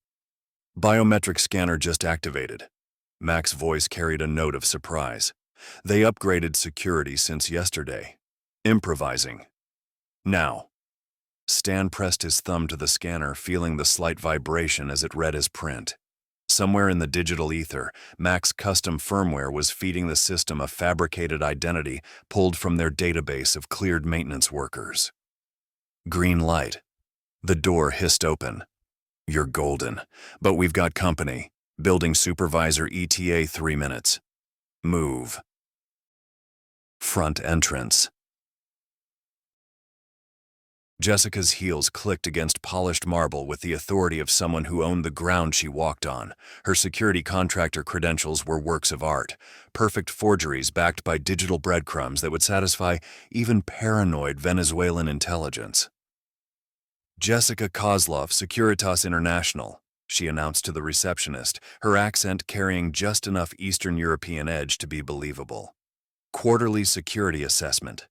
"Biometric scanner just activated." Mac's voice carried a note of surprise. "They upgraded security since yesterday. Improvising. Now." Stan pressed his thumb to the scanner, feeling the slight vibration as it read his print. Somewhere in the digital ether, Mac's custom firmware was feeding the system a fabricated identity pulled from their database of cleared maintenance workers. Green light. The door hissed open. "You're golden, but we've got company. Building supervisor ETA 3 minutes. Move." Front entrance. Jessica's heels clicked against polished marble with the authority of someone who owned the ground she walked on. Her security contractor credentials were works of art, perfect forgeries backed by digital breadcrumbs that would satisfy even paranoid Venezuelan intelligence. "Jessica Kozlov, Securitas International," she announced to the receptionist, her accent carrying just enough Eastern European edge to be believable. "Quarterly security assessment."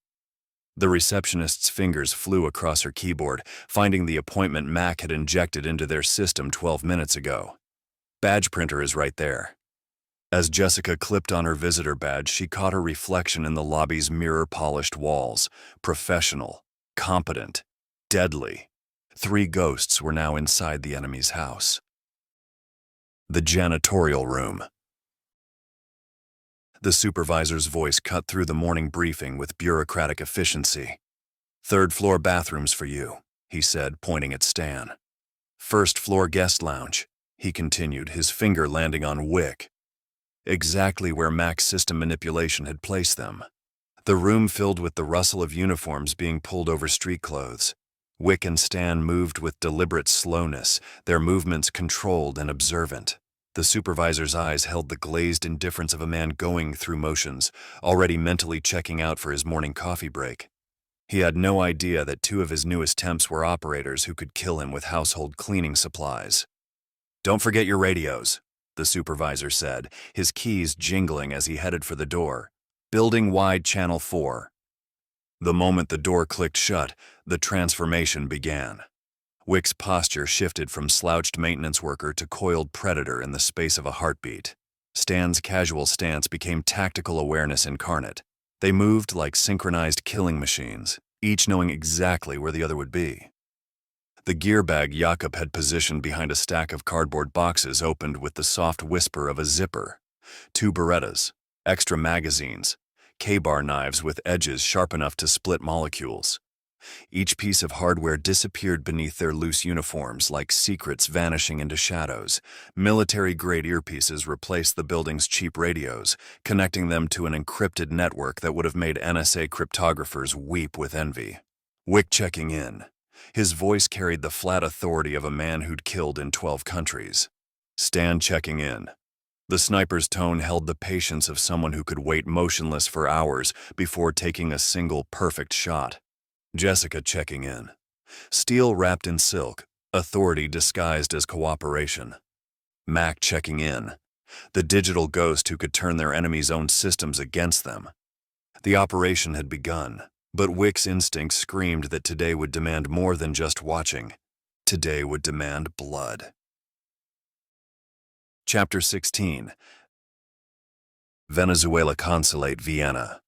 The receptionist's fingers flew across her keyboard, finding the appointment Mac had injected into their system 12 minutes ago. "Badge printer is right there." As Jessica clipped on her visitor badge, she caught her reflection in the lobby's mirror-polished walls. Professional, competent, deadly. 3 ghosts were now inside the enemy's house. The janitorial room. The supervisor's voice cut through the morning briefing with bureaucratic efficiency. "3rd-floor bathrooms for you," he said, pointing at Stan. "1st-floor guest lounge," he continued, his finger landing on Wick. Exactly where Mac's system manipulation had placed them. The room filled with the rustle of uniforms being pulled over street clothes. Wick and Stan moved with deliberate slowness, their movements controlled and observant. The supervisor's eyes held the glazed indifference of a man going through motions, already mentally checking out for his morning coffee break. He had no idea that two of his newest temps were operators who could kill him with household cleaning supplies. "Don't forget your radios," the supervisor said, his keys jingling as he headed for the door. "Building wide channel 4. The moment the door clicked shut, the transformation began. Wick's posture shifted from slouched maintenance worker to coiled predator in the space of a heartbeat. Stan's casual stance became tactical awareness incarnate. They moved like synchronized killing machines, each knowing exactly where the other would be. The gear bag Jakob had positioned behind a stack of cardboard boxes opened with the soft whisper of a zipper. 2 Berettas, extra magazines, K-bar knives with edges sharp enough to split molecules. Each piece of hardware disappeared beneath their loose uniforms like secrets vanishing into shadows. Military-grade earpieces replaced the building's cheap radios, connecting them to an encrypted network that would have made NSA cryptographers weep with envy. Wick checking in. His voice carried the flat authority of a man who'd killed in 12 countries. Stan checking in. The sniper's tone held the patience of someone who could wait motionless for hours before taking a single perfect shot. Jessica checking in. Steel wrapped in silk, authority disguised as cooperation. Mac checking in. The digital ghost who could turn their enemies' own systems against them. The operation had begun, but Wick's instinct screamed that today would demand more than just watching. Today would demand blood. Chapter 16. Venezuela Consulate, Vienna.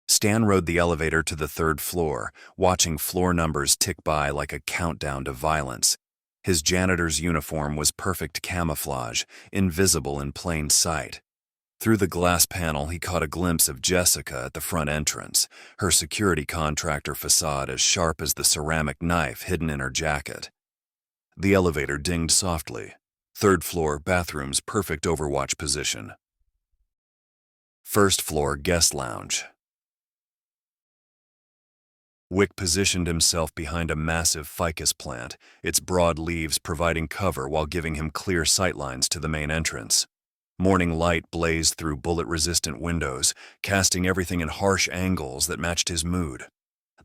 Stan rode the elevator to the 3rd floor, watching floor numbers tick by like a countdown to violence. His janitor's uniform was perfect camouflage, invisible in plain sight. Through the glass panel, he caught a glimpse of Jessica at the front entrance, her security contractor facade as sharp as the ceramic knife hidden in her jacket. The elevator dinged softly. 3rd floor, bathrooms, perfect overwatch position. 1st floor, guest lounge. Wick positioned himself behind a massive ficus plant, its broad leaves providing cover while giving him clear sightlines to the main entrance. Morning light blazed through bullet-resistant windows, casting everything in harsh angles that matched his mood.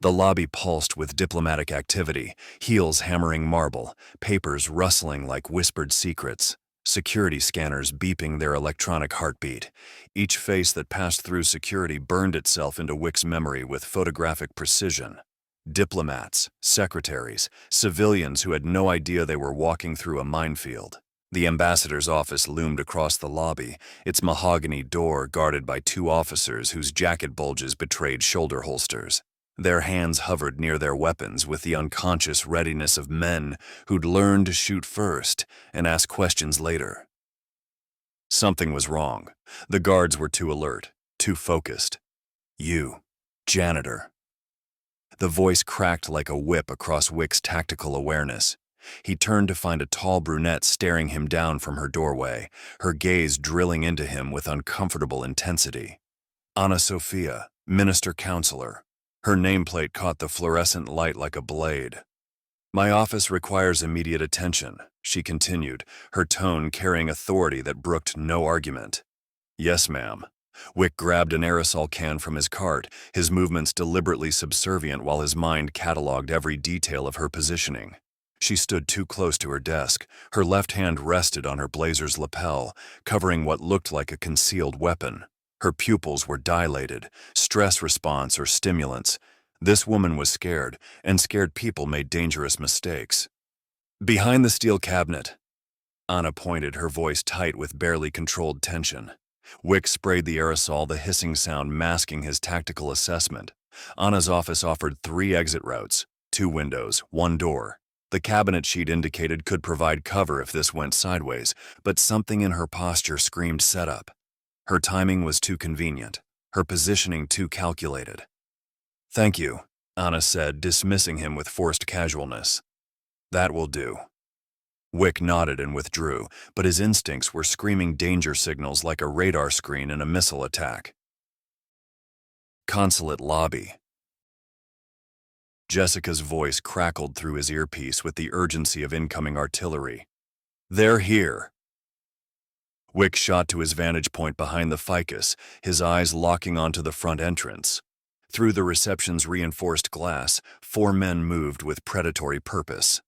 The lobby pulsed with diplomatic activity, heels hammering marble, papers rustling like whispered secrets, security scanners beeping their electronic heartbeat. Each face that passed through security burned itself into Wick's memory with photographic precision. Diplomats, secretaries, civilians who had no idea they were walking through a minefield. The ambassador's office loomed across the lobby, its mahogany door guarded by 2 officers whose jacket bulges betrayed shoulder holsters. Their hands hovered near their weapons with the unconscious readiness of men who'd learned to shoot first and ask questions later. Something was wrong. The guards were too alert, too focused. "You, janitor." The voice cracked like a whip across Wick's tactical awareness. He turned to find a tall brunette staring him down from her doorway, her gaze drilling into him with uncomfortable intensity. Anna Sophia, minister counselor. Her nameplate caught the fluorescent light like a blade. "My office requires immediate attention," she continued, her tone carrying authority that brooked no argument. "Yes, ma'am." Wick grabbed an aerosol can from his cart, his movements deliberately subservient while his mind cataloged every detail of her positioning. She stood too close to her desk. Her left hand rested on her blazer's lapel, covering what looked like a concealed weapon. Her pupils were dilated, stress response or stimulants. This woman was scared, and scared people made dangerous mistakes. "Behind the steel cabinet." Anna pointed, her voice tight with barely controlled tension. Wick sprayed the aerosol, the hissing sound masking his tactical assessment. Anna's office offered 3 exit routes, 2 windows, 1 door. The cabinet sheet indicated could provide cover if this went sideways, but something in her posture screamed setup. Her timing was too convenient, her positioning too calculated. "Thank you," Anna said, dismissing him with forced casualness. "That will do." Wick nodded and withdrew, but his instincts were screaming danger signals like a radar screen in a missile attack. Consulate lobby. Jessica's voice crackled through his earpiece with the urgency of incoming artillery. "They're here." Wick shot to his vantage point behind the Ficus, his eyes locking onto the front entrance. Through the reception's reinforced glass, 4 men moved with predatory purpose.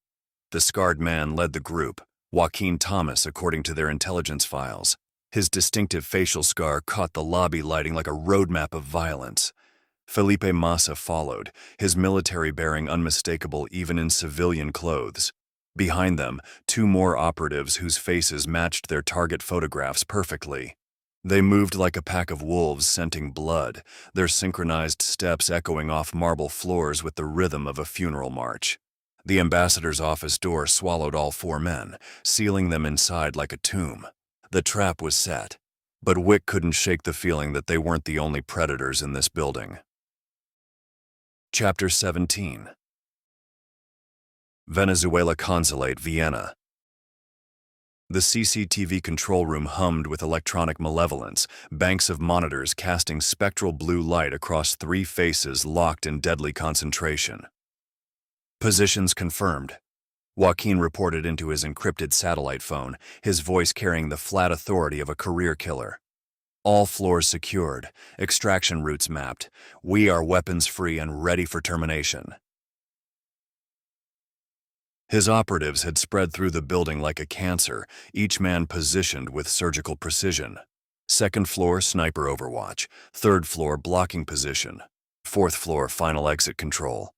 The scarred man led the group, Joaquin Thomas according to their intelligence files. His distinctive facial scar caught the lobby lighting like a roadmap of violence. Felipe Massa followed, his military bearing unmistakable even in civilian clothes. Behind them, 2 more operatives whose faces matched their target photographs perfectly. They moved like a pack of wolves scenting blood, their synchronized steps echoing off marble floors with the rhythm of a funeral march. The ambassador's office door swallowed all 4 men, sealing them inside like a tomb. The trap was set, but Wick couldn't shake the feeling that they weren't the only predators in this building. Chapter 17. Venezuela Consulate, Vienna. The CCTV control room hummed with electronic malevolence, banks of monitors casting spectral blue light across 3 faces locked in deadly concentration. Positions confirmed. Joaquin reported into his encrypted satellite phone, his voice carrying the flat authority of a career killer. All floors secured, extraction routes mapped. We are weapons-free and ready for termination. His operatives had spread through the building like a cancer, each man positioned with surgical precision. 2nd floor, sniper overwatch. 3rd floor, blocking position. 4th floor, final exit control.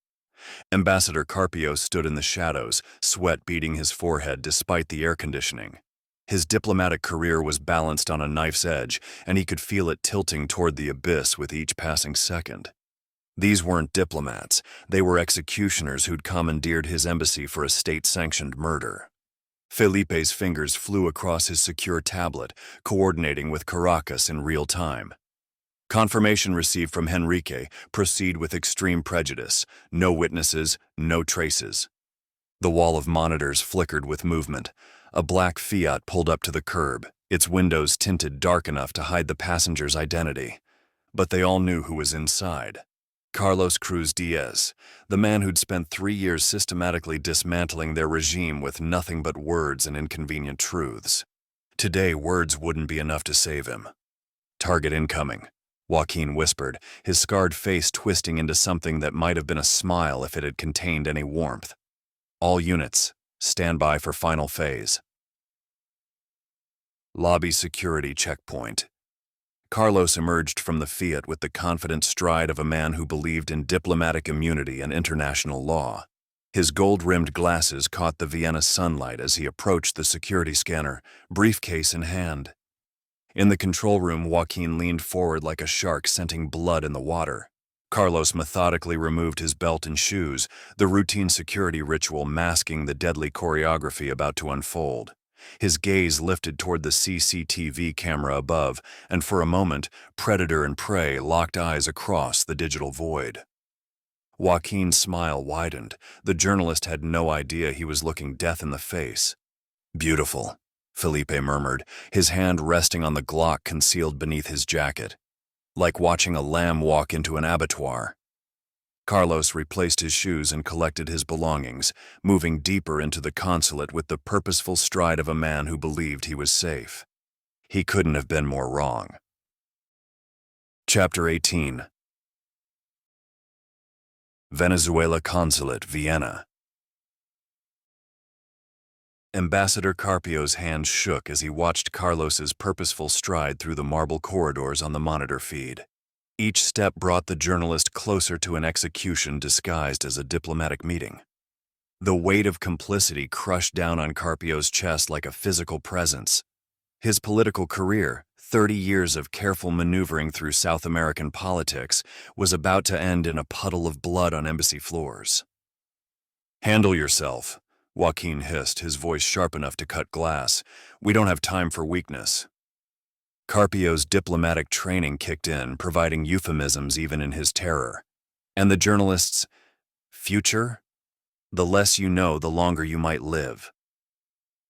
Ambassador Carpio stood in the shadows, sweat beading his forehead despite the air conditioning. His diplomatic career was balanced on a knife's edge, and he could feel it tilting toward the abyss with each passing second. These weren't diplomats, they were executioners who'd commandeered his embassy for a state-sanctioned murder. Felipe's fingers flew across his secure tablet, coordinating with Caracas in real time. Confirmation received from Henrique, proceed with extreme prejudice, no witnesses, no traces. The wall of monitors flickered with movement. A black Fiat pulled up to the curb, its windows tinted dark enough to hide the passenger's identity. But they all knew who was inside. Carlos Cruz Diaz, the man who'd spent 3 years systematically dismantling their regime with nothing but words and inconvenient truths. Today, words wouldn't be enough to save him. "Target incoming," Joaquin whispered, his scarred face twisting into something that might have been a smile if it had contained any warmth. "All units, stand by for final phase." Lobby security checkpoint. Carlos emerged from the Fiat with the confident stride of a man who believed in diplomatic immunity and international law. His gold-rimmed glasses caught the Vienna sunlight as he approached the security scanner, briefcase in hand. In the control room, Joaquin leaned forward like a shark scenting blood in the water. Carlos methodically removed his belt and shoes, the routine security ritual masking the deadly choreography about to unfold. His gaze lifted toward the CCTV camera above, and for a moment, predator and prey locked eyes across the digital void. Joaquin's smile widened. The journalist had no idea he was looking death in the face. "Beautiful," Felipe murmured, his hand resting on the Glock concealed beneath his jacket. "Like watching a lamb walk into an abattoir." Carlos replaced his shoes and collected his belongings, moving deeper into the consulate with the purposeful stride of a man who believed he was safe. He couldn't have been more wrong. Chapter 18. Venezuela Consulate, Vienna. Ambassador Carpio's hand shook as he watched Carlos's purposeful stride through the marble corridors on the monitor feed. Each step brought the journalist closer to an execution disguised as a diplomatic meeting. The weight of complicity crushed down on Carpio's chest like a physical presence. His political career, 30 years of careful maneuvering through South American politics, was about to end in a puddle of blood on embassy floors. "Handle yourself," Joaquin hissed, his voice sharp enough to cut glass. "We don't have time for weakness." Carpio's diplomatic training kicked in, providing euphemisms even in his terror. And the journalist's future? "The less you know, the longer you might live."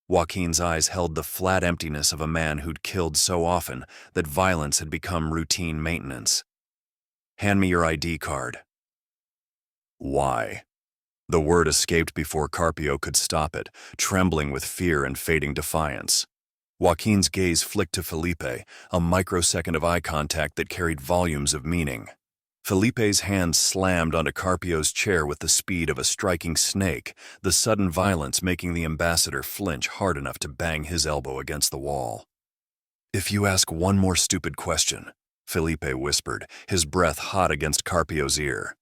Joaquin's eyes held the flat emptiness of a man who'd killed so often that violence had become routine maintenance. "Hand me your ID card." Why? The word escaped before Carpio could stop it, trembling with fear and fading defiance. Joaquin's gaze flicked to Felipe, a microsecond of eye contact that carried volumes of meaning. Felipe's hand slammed onto Carpio's chair with the speed of a striking snake, the sudden violence making the ambassador flinch hard enough to bang his elbow against the wall. "If you ask one more stupid question," Felipe whispered, his breath hot against Carpio's ear,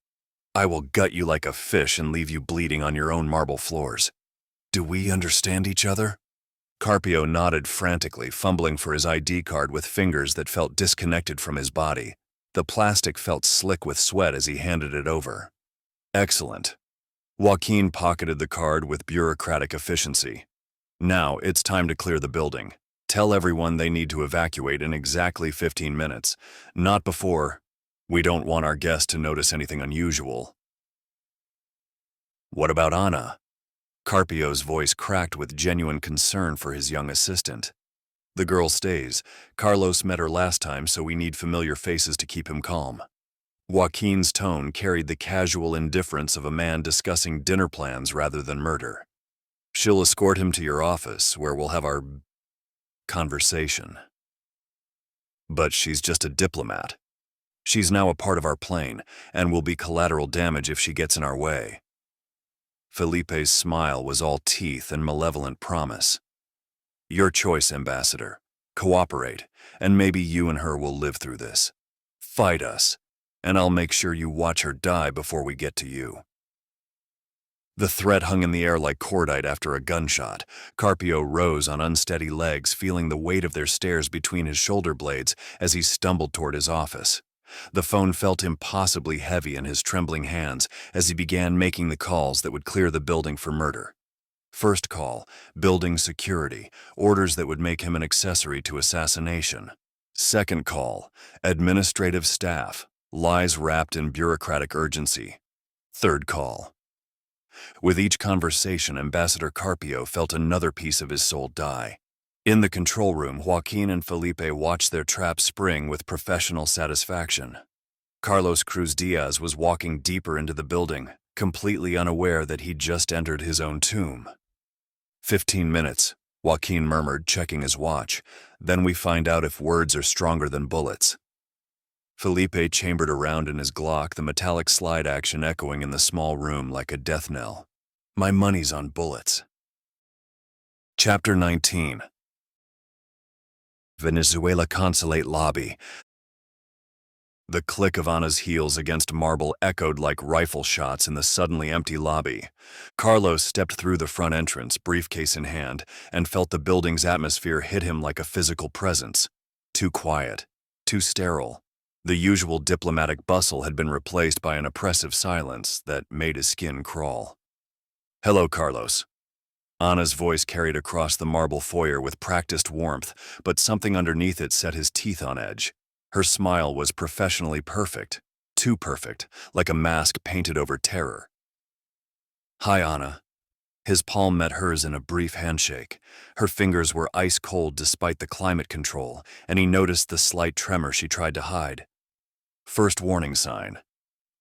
"I will gut you like a fish and leave you bleeding on your own marble floors. Do we understand each other?" Carpio nodded frantically, fumbling for his ID card with fingers that felt disconnected from his body. The plastic felt slick with sweat as he handed it over. "Excellent." Joaquin pocketed the card with bureaucratic efficiency. "Now it's time to clear the building. Tell everyone they need to evacuate in exactly 15 minutes. Not before. We don't want our guests to notice anything unusual." "What about Ana?" Carpio's voice cracked with genuine concern for his young assistant. "The girl stays. Carlos met her last time, so we need familiar faces to keep him calm." Joaquin's tone carried the casual indifference of a man discussing dinner plans rather than murder. "She'll escort him to your office, where we'll have our conversation." "But she's just a diplomat. She's now a part of our plane, and will be collateral damage if she gets in our way." Felipe's smile was all teeth and malevolent promise. "Your choice, Ambassador. Cooperate, and maybe you and her will live through this. Fight us, and I'll make sure you watch her die before we get to you." The threat hung in the air like cordite after a gunshot. Carpio rose on unsteady legs, feeling the weight of their stares between his shoulder blades as he stumbled toward his office. The phone felt impossibly heavy in his trembling hands as he began making the calls that would clear the building for murder. First call, building security, orders that would make him an accessory to assassination. Second call, administrative staff, lies wrapped in bureaucratic urgency. Third call. With each conversation, Ambassador Carpio felt another piece of his soul die. In the control room, Joaquin and Felipe watched their trap spring with professional satisfaction. Carlos Cruz Diaz was walking deeper into the building, completely unaware that he'd just entered his own tomb. 15 minutes, Joaquin murmured, checking his watch. "Then we find out if words are stronger than bullets." Felipe chambered around in his Glock, the metallic slide action echoing in the small room like a death knell. "My money's on bullets." Chapter 19. Venezuela consulate lobby. The click of Ana's heels against marble echoed like rifle shots in the suddenly empty lobby. Carlos stepped through the front entrance, briefcase in hand, and felt the building's atmosphere hit him like a physical presence. Too quiet, too sterile. The usual diplomatic bustle had been replaced by an oppressive silence that made his skin crawl. "Hello, Carlos." Ana's voice carried across the marble foyer with practiced warmth, but something underneath it set his teeth on edge. Her smile was professionally perfect, too perfect, like a mask painted over terror. "Hi, Ana." His palm met hers in a brief handshake. Her fingers were ice cold despite the climate control, and he noticed the slight tremor she tried to hide. "First warning sign."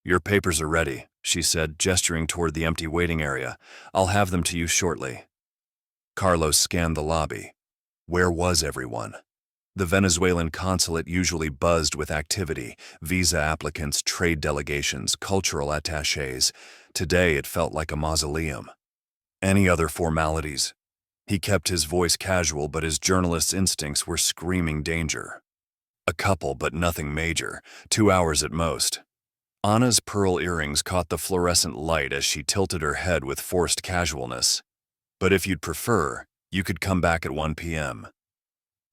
"Your papers are ready," she said, gesturing toward the empty waiting area. "I'll have them to you shortly." Carlos scanned the lobby. Where was everyone? The Venezuelan consulate usually buzzed with activity, visa applicants, trade delegations, cultural attachés. Today it felt like a mausoleum. Any other formalities? He kept his voice casual, but his journalist's instincts were screaming danger. A couple, but nothing major. 2 hours at most. Ana's pearl earrings caught the fluorescent light as she tilted her head with forced casualness. "But if you'd prefer, you could come back at 1 p.m.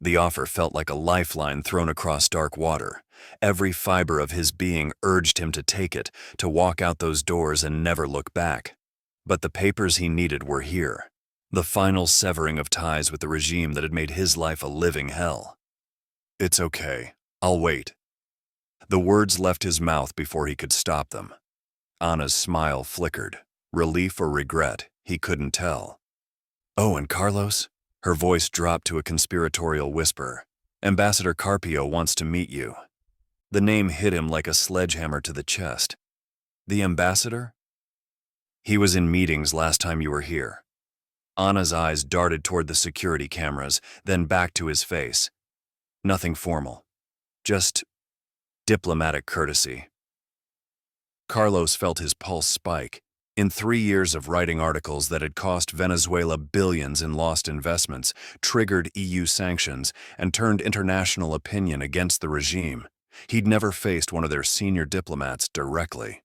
The offer felt like a lifeline thrown across dark water. Every fiber of his being urged him to take it, to walk out those doors and never look back. But the papers he needed were here. The final severing of ties with the regime that had made his life a living hell. "It's okay. I'll wait." The words left his mouth before he could stop them. Ana's smile flickered. Relief or regret, he couldn't tell. "Oh, and Carlos?" Her voice dropped to a conspiratorial whisper. "Ambassador Carpio wants to meet you." The name hit him like a sledgehammer to the chest. The ambassador? He was in meetings last time you were here. Anna's eyes darted toward the security cameras, then back to his face. Nothing formal. Just diplomatic courtesy. Carlos felt his pulse spike. In 3 years of writing articles that had cost Venezuela billions in lost investments, triggered EU sanctions, and turned international opinion against the regime, he'd never faced one of their senior diplomats directly.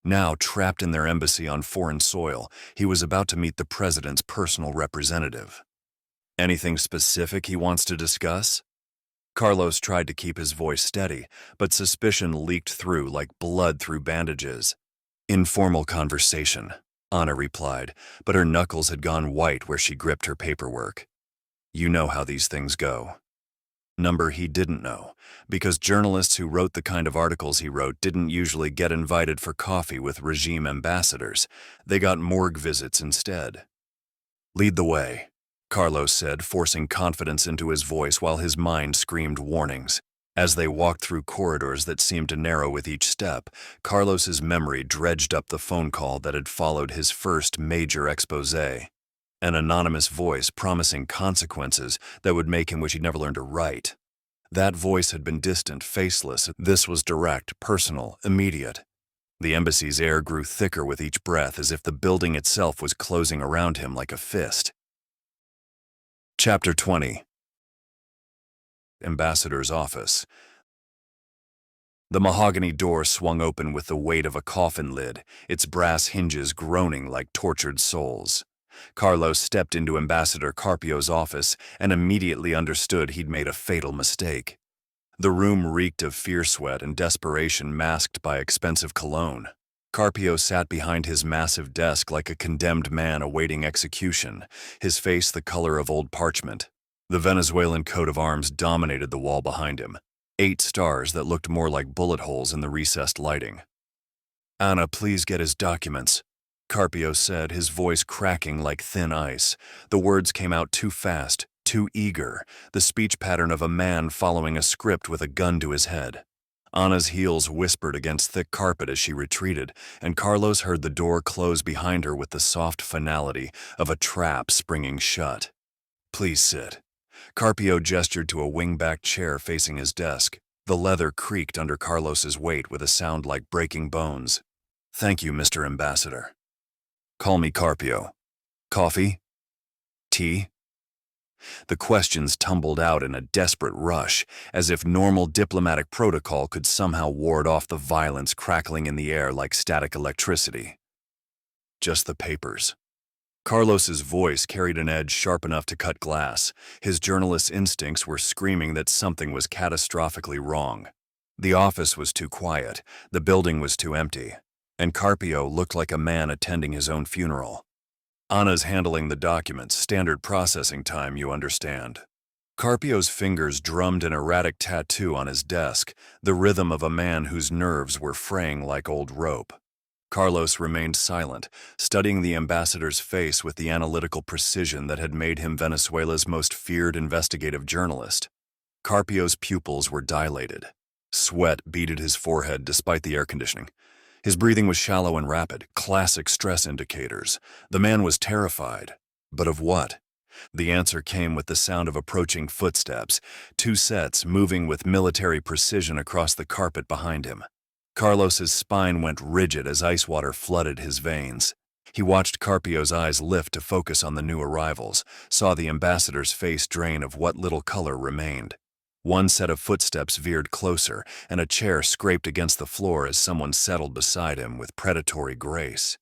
Now, trapped in their embassy on foreign soil, he was about to meet the president's personal representative. Anything specific he wants to discuss? Carlos tried to keep his voice steady, but suspicion leaked through like blood through bandages. Informal conversation, Anna replied, but her knuckles had gone white where she gripped her paperwork. You know how these things go. Number he didn't know, because journalists who wrote the kind of articles he wrote didn't usually get invited for coffee with regime ambassadors. They got morgue visits instead. Lead the way, Carlos said, forcing confidence into his voice while his mind screamed warnings. As they walked through corridors that seemed to narrow with each step, Carlos's memory dredged up the phone call that had followed his first major exposé. An anonymous voice promising consequences that would make him wish he'd never learned to write. That voice had been distant, faceless. This was direct, personal, immediate. The embassy's air grew thicker with each breath, as if the building itself was closing around him like a fist. Chapter 20. Ambassador's Office. The mahogany door swung open with the weight of a coffin lid, its brass hinges groaning like tortured souls. Carlos stepped into Ambassador Carpio's office and immediately understood he'd made a fatal mistake. The room reeked of fear sweat and desperation masked by expensive cologne. Carpio sat behind his massive desk like a condemned man awaiting execution, his face the color of old parchment. The Venezuelan coat of arms dominated the wall behind him, 8 stars that looked more like bullet holes in the recessed lighting. Anna, please get his documents, Carpio said, his voice cracking like thin ice. The words came out too fast, too eager, the speech pattern of a man following a script with a gun to his head. Anna's heels whispered against thick carpet as she retreated, and Carlos heard the door close behind her with the soft finality of a trap springing shut. Please sit. Carpio gestured to a wingback chair facing his desk. The leather creaked under Carlos's weight with a sound like breaking bones. Thank you, Mr. Ambassador. Call me Carpio. Coffee? Tea? The questions tumbled out in a desperate rush, as if normal diplomatic protocol could somehow ward off the violence crackling in the air like static electricity. Just the papers. Carlos's voice carried an edge sharp enough to cut glass. His journalist's instincts were screaming that something was catastrophically wrong. The office was too quiet, the building was too empty, and Carpio looked like a man attending his own funeral. Anna's handling the documents, standard processing time, you understand. Carpio's fingers drummed an erratic tattoo on his desk, the rhythm of a man whose nerves were fraying like old rope. Carlos remained silent, studying the ambassador's face with the analytical precision that had made him Venezuela's most feared investigative journalist. Carpio's pupils were dilated. Sweat beaded his forehead despite the air conditioning. His breathing was shallow and rapid, classic stress indicators. The man was terrified. But of what? The answer came with the sound of approaching footsteps, 2 sets moving with military precision across the carpet behind him. Carlos's spine went rigid as ice water flooded his veins. He watched Carpio's eyes lift to focus on the new arrivals, saw the ambassador's face drain of what little color remained. 1 set of footsteps veered closer, and a chair scraped against the floor as someone settled beside him with predatory grace.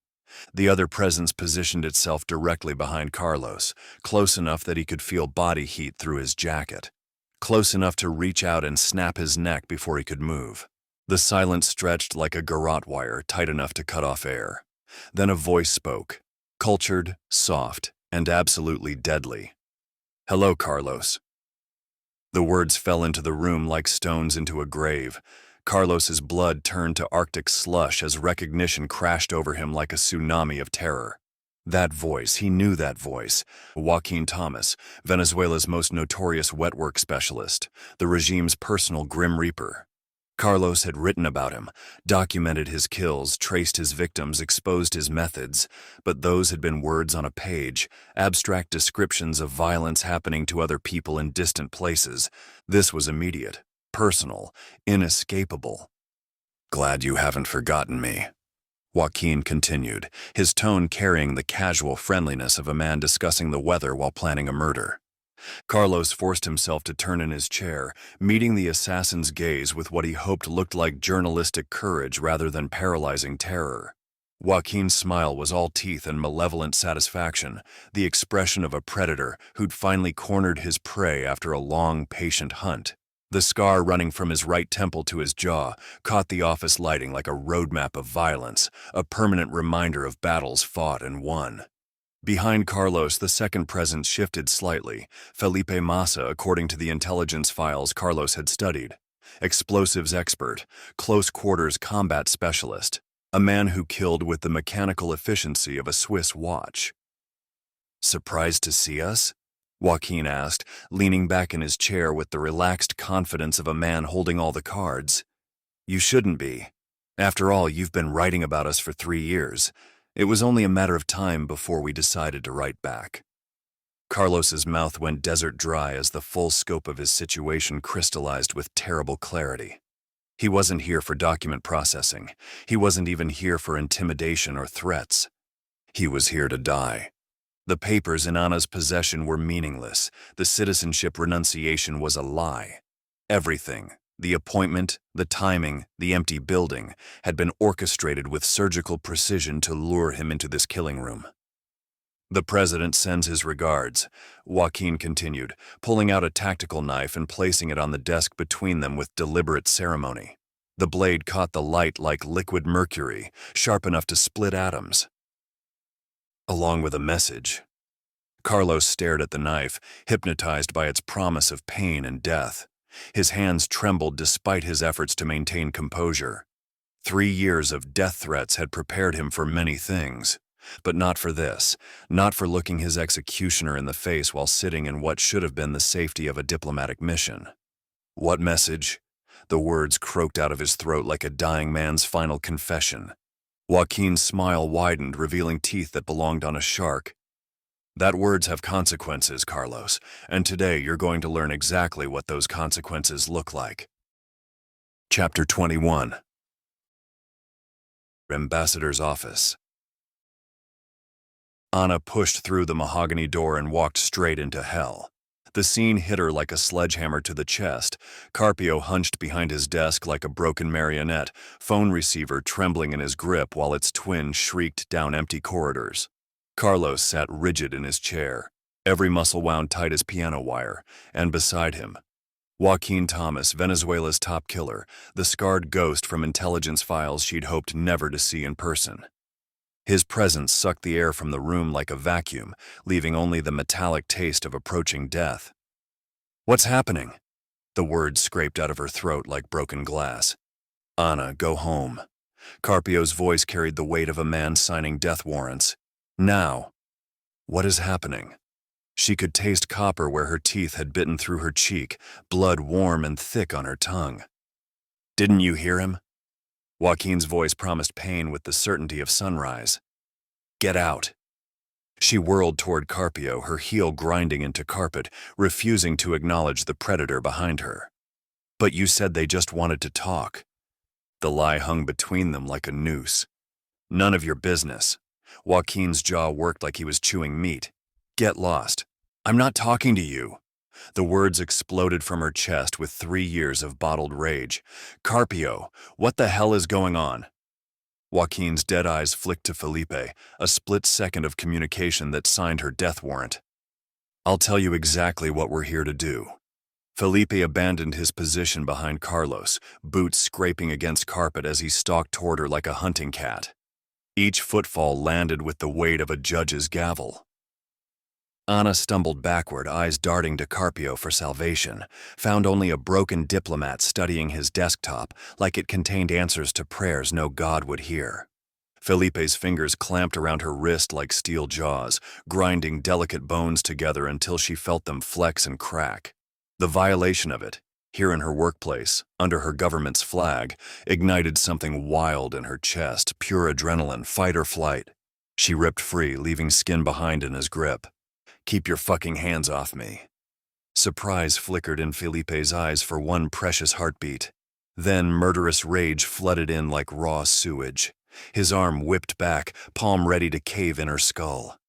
The other presence positioned itself directly behind Carlos, close enough that he could feel body heat through his jacket, close enough to reach out and snap his neck before he could move. The silence stretched like a garrote wire, tight enough to cut off air. Then a voice spoke, cultured, soft, and absolutely deadly. Hello, Carlos. The words fell into the room like stones into a grave. Carlos's blood turned to Arctic slush as recognition crashed over him like a tsunami of terror. That voice, he knew that voice. Joaquin Thomas, Venezuela's most notorious wetwork specialist, the regime's personal grim reaper. Carlos had written about him, documented his kills, traced his victims, exposed his methods, but those had been words on a page, abstract descriptions of violence happening to other people in distant places. This was immediate, personal, inescapable. "Glad you haven't forgotten me," Joaquin continued, his tone carrying the casual friendliness of a man discussing the weather while planning a murder. Carlos forced himself to turn in his chair, meeting the assassin's gaze with what he hoped looked like journalistic courage rather than paralyzing terror. Joaquin's smile was all teeth and malevolent satisfaction, the expression of a predator who'd finally cornered his prey after a long, patient hunt. The scar running from his right temple to his jaw caught the office lighting like a roadmap of violence, a permanent reminder of battles fought and won. Behind Carlos, the second presence shifted slightly. Felipe Massa, according to the intelligence files Carlos had studied. Explosives expert, close quarters combat specialist, a man who killed with the mechanical efficiency of a Swiss watch. "Surprised to see us?" Joaquin asked, leaning back in his chair with the relaxed confidence of a man holding all the cards. "You shouldn't be. After all, you've been writing about us for 3 years. It was only a matter of time before we decided to write back." Carlos's mouth went desert dry as the full scope of his situation crystallized with terrible clarity. He wasn't here for document processing. He wasn't even here for intimidation or threats. He was here to die. The papers in Anna's possession were meaningless. The citizenship renunciation was a lie. Everything, the appointment, the timing, the empty building, had been orchestrated with surgical precision to lure him into this killing room. "The president sends his regards," Joaquin continued, pulling out a tactical knife and placing it on the desk between them with deliberate ceremony. The blade caught the light like liquid mercury, sharp enough to split atoms. Along with a message. Carlos stared at the knife, hypnotized by its promise of pain and death. His hands trembled despite his efforts to maintain composure. 3 years of death threats had prepared him for many things, but not for this, not for looking his executioner in the face while sitting in what should have been the safety of a diplomatic mission. "What message?" The words croaked out of his throat like a dying man's final confession. Joaquin's smile widened, revealing teeth that belonged on a shark. "That words have consequences, Carlos, and today you're going to learn exactly what those consequences look like." Chapter 21. Ambassador's Office. Anna pushed through the mahogany door and walked straight into hell. The scene hit her like a sledgehammer to the chest. Carpio hunched behind his desk like a broken marionette, phone receiver trembling in his grip while its twin shrieked down empty corridors. Carlos sat rigid in his chair, every muscle wound tight as piano wire, and beside him, Joaquin Thomas, Venezuela's top killer, the scarred ghost from intelligence files she'd hoped never to see in person. His presence sucked the air from the room like a vacuum, leaving only the metallic taste of approaching death. "What's happening?" The words scraped out of her throat like broken glass. "Anna, go home." Carpio's voice carried the weight of a man signing death warrants. "Now." "What is happening?" She could taste copper where her teeth had bitten through her cheek, blood warm and thick on her tongue. "Didn't you hear him?" Joaquin's voice promised pain with the certainty of sunrise. "Get out." She whirled toward Carpio, her heel grinding into carpet, refusing to acknowledge the predator behind her. "But you said they just wanted to talk." The lie hung between them like a noose. "None of your business." Joaquin's jaw worked like he was chewing meat. "Get lost. I'm not talking to you." The words exploded from her chest with 3 years of bottled rage. "Carpio, what the hell is going on?" Joaquin's dead eyes flicked to Felipe, a split second of communication that signed her death warrant. "I'll tell you exactly what we're here to do." Felipe abandoned his position behind Carlos, boots scraping against carpet as he stalked toward her like a hunting cat. Each footfall landed with the weight of a judge's gavel. Anna stumbled backward, eyes darting to Carpio for salvation, found only a broken diplomat studying his desktop like it contained answers to prayers no God would hear. Felipe's fingers clamped around her wrist like steel jaws, grinding delicate bones together until she felt them flex and crack. The violation of it, Here in her workplace, under her government's flag, ignited something wild in her chest, pure adrenaline, fight or flight. She ripped free, leaving skin behind in his grip. "Keep your fucking hands off me." Surprise flickered in Felipe's eyes for one precious heartbeat. Then murderous rage flooded in like raw sewage. His arm whipped back, palm ready to cave in her skull.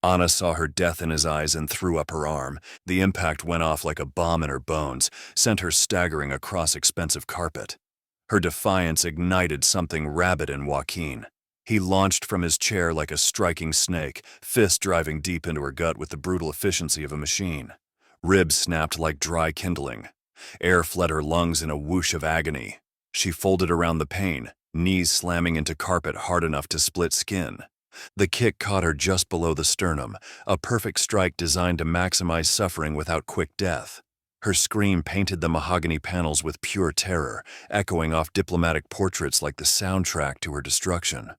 Anna saw her death in his eyes and threw up her arm. The impact went off like a bomb in her bones, sent her staggering across expensive carpet. Her defiance ignited something rabid in Joaquin. He launched from his chair like a striking snake, fist driving deep into her gut with the brutal efficiency of a machine. Ribs snapped like dry kindling. Air fled her lungs in a whoosh of agony. She folded around the pain, knees slamming into carpet hard enough to split skin. The kick caught her just below the sternum, a perfect strike designed to maximize suffering without quick death. Her scream painted the mahogany panels with pure terror, echoing off diplomatic portraits like the soundtrack to her destruction.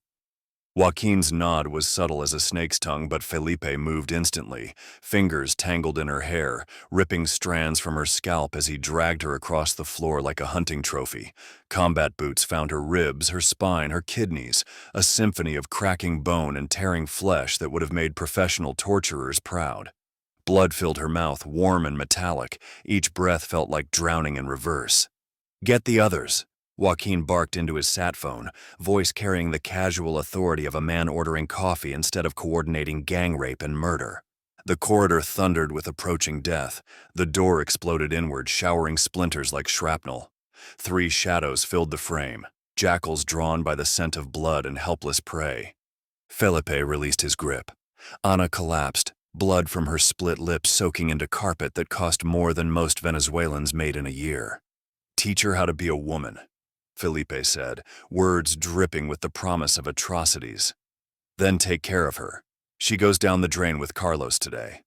Joaquin's nod was subtle as a snake's tongue, but Felipe moved instantly, fingers tangled in her hair, ripping strands from her scalp as he dragged her across the floor like a hunting trophy. Combat boots found her ribs, her spine, her kidneys, a symphony of cracking bone and tearing flesh that would have made professional torturers proud. Blood filled her mouth, warm and metallic. Each breath felt like drowning in reverse. "Get the others," Joaquin barked into his sat phone, voice carrying the casual authority of a man ordering coffee instead of coordinating gang rape and murder. The corridor thundered with approaching death. The door exploded inward, showering splinters like shrapnel. 3 shadows filled the frame, jackals drawn by the scent of blood and helpless prey. Felipe released his grip. Anna collapsed, blood from her split lips soaking into carpet that cost more than most Venezuelans made in a year. "Teach her how to be a woman," Felipe said, words dripping with the promise of atrocities. "Then take care of her. She goes down the drain with Carlos today."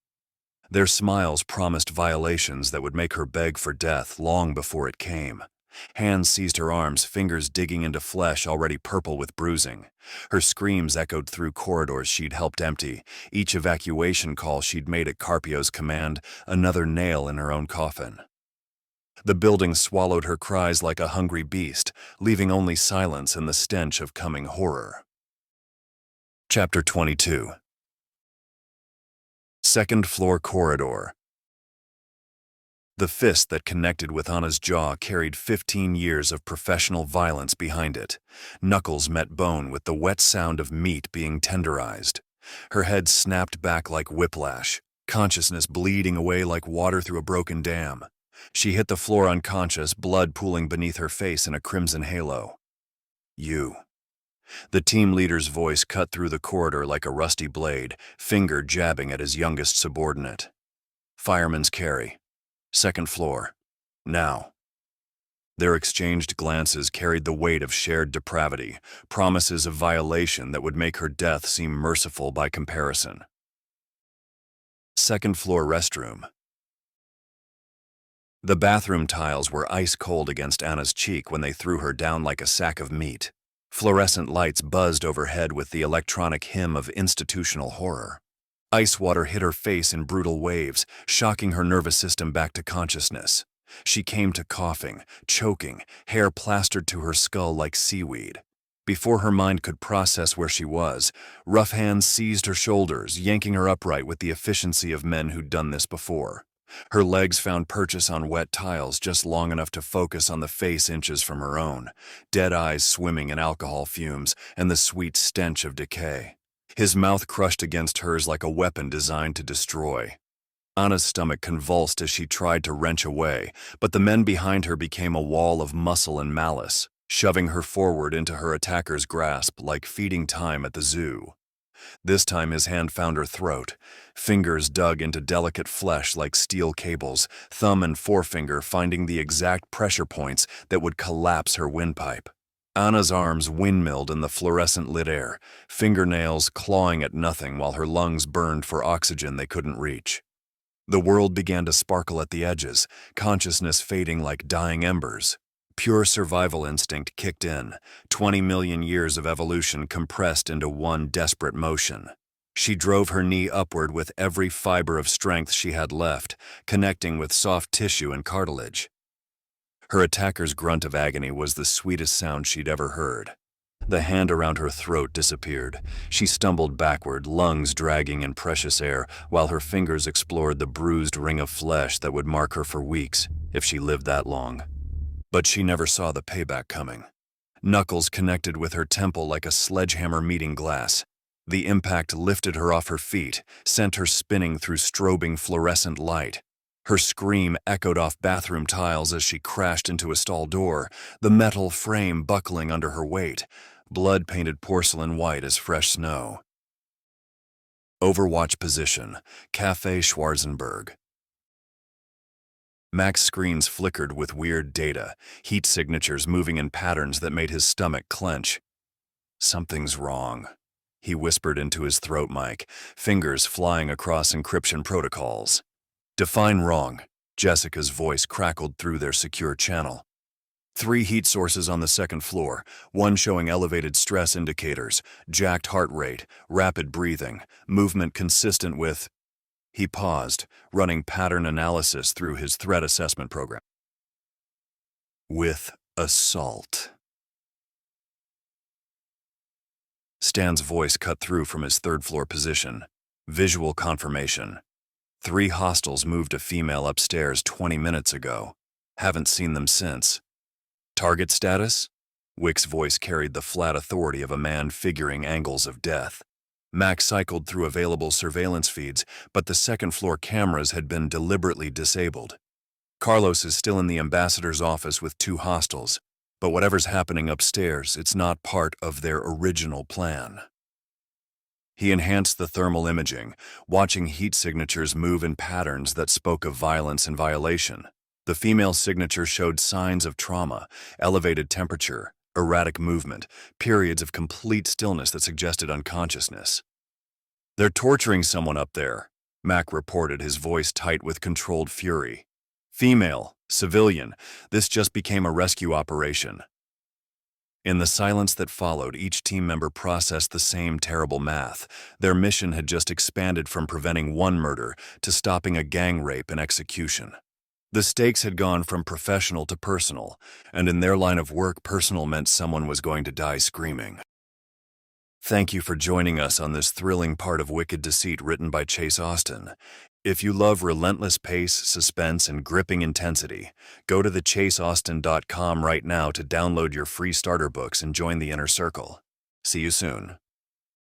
Their smiles promised violations that would make her beg for death long before it came. Hands seized her arms, fingers digging into flesh already purple with bruising. Her screams echoed through corridors she'd helped empty, each evacuation call she'd made at Carpio's command, another nail in her own coffin. The building swallowed her cries like a hungry beast, leaving only silence and the stench of coming horror. Chapter 22. Second floor corridor. The fist that connected with Anna's jaw carried 15 years of professional violence behind it. Knuckles met bone with the wet sound of meat being tenderized. Her head snapped back like whiplash, consciousness bleeding away like water through a broken dam. She hit the floor unconscious, blood pooling beneath her face in a crimson halo. "You." The team leader's voice cut through the corridor like a rusty blade, finger jabbing at his youngest subordinate. "Fireman's carry. Second floor. Now." Their exchanged glances carried the weight of shared depravity, promises of violation that would make her death seem merciful by comparison. Second floor restroom. The bathroom tiles were ice cold against Anna's cheek when they threw her down like a sack of meat. Fluorescent lights buzzed overhead with the electronic hymn of institutional horror. Ice water hit her face in brutal waves, shocking her nervous system back to consciousness. She came to coughing, choking, hair plastered to her skull like seaweed. Before her mind could process where she was, rough hands seized her shoulders, yanking her upright with the efficiency of men who'd done this before. Her legs found purchase on wet tiles just long enough to focus on the face inches from her own, dead eyes swimming in alcohol fumes and the sweet stench of decay. His mouth crushed against hers like a weapon designed to destroy. Anna's stomach convulsed as she tried to wrench away, but the men behind her became a wall of muscle and malice, shoving her forward into her attacker's grasp like feeding time at the zoo. This time his hand found her throat. Fingers dug into delicate flesh like steel cables, thumb and forefinger finding the exact pressure points that would collapse her windpipe. Anna's arms windmilled in the fluorescent lit air, fingernails clawing at nothing while her lungs burned for oxygen they couldn't reach. The world began to sparkle at the edges, consciousness fading like dying embers. Pure survival instinct kicked in, 20 million years of evolution compressed into one desperate motion. She drove her knee upward with every fiber of strength she had left, connecting with soft tissue and cartilage. Her attacker's grunt of agony was the sweetest sound she'd ever heard. The hand around her throat disappeared. She stumbled backward, lungs dragging in precious air, while her fingers explored the bruised ring of flesh that would mark her for weeks, if she lived that long. But she never saw the payback coming. Knuckles connected with her temple like a sledgehammer meeting glass. The impact lifted her off her feet, sent her spinning through strobing fluorescent light. Her scream echoed off bathroom tiles as she crashed into a stall door, the metal frame buckling under her weight, blood-painted porcelain white as fresh snow. Overwatch position, Café Schwarzenberg. Mac's screens flickered with weird data, heat signatures moving in patterns that made his stomach clench. "Something's wrong," he whispered into his throat mic, fingers flying across encryption protocols. "Define wrong," Jessica's voice crackled through their secure channel. 3 heat sources on the second floor, one showing elevated stress indicators, jacked heart rate, rapid breathing, movement consistent with... He paused, running pattern analysis through his threat assessment program. "With assault." Stan's voice cut through from his third-floor position. Visual confirmation. 3 hostiles moved a female upstairs 20 minutes ago. Haven't seen them since. Target status? Wick's voice carried the flat authority of a man figuring angles of death. Mac cycled through available surveillance feeds, but the second-floor cameras had been deliberately disabled. Carlos is still in the ambassador's office with 2 hostiles, but whatever's happening upstairs, it's not part of their original plan. He enhanced the thermal imaging, watching heat signatures move in patterns that spoke of violence and violation. The female signature showed signs of trauma, elevated temperature, erratic movement, periods of complete stillness that suggested unconsciousness. "They're torturing someone up there," Mac reported, his voice tight with controlled fury. "Female, civilian, this just became a rescue operation." In the silence that followed, each team member processed the same terrible math. Their mission had just expanded from preventing one murder to stopping a gang rape and execution. The stakes had gone from professional to personal, and in their line of work, personal meant someone was going to die screaming. Thank you for joining us on this thrilling part of Wicked Deceit written by Chase Austin. If you love relentless pace, suspense, and gripping intensity, go to thechaseaustin.com right now to download your free starter books and join the inner circle. See you soon.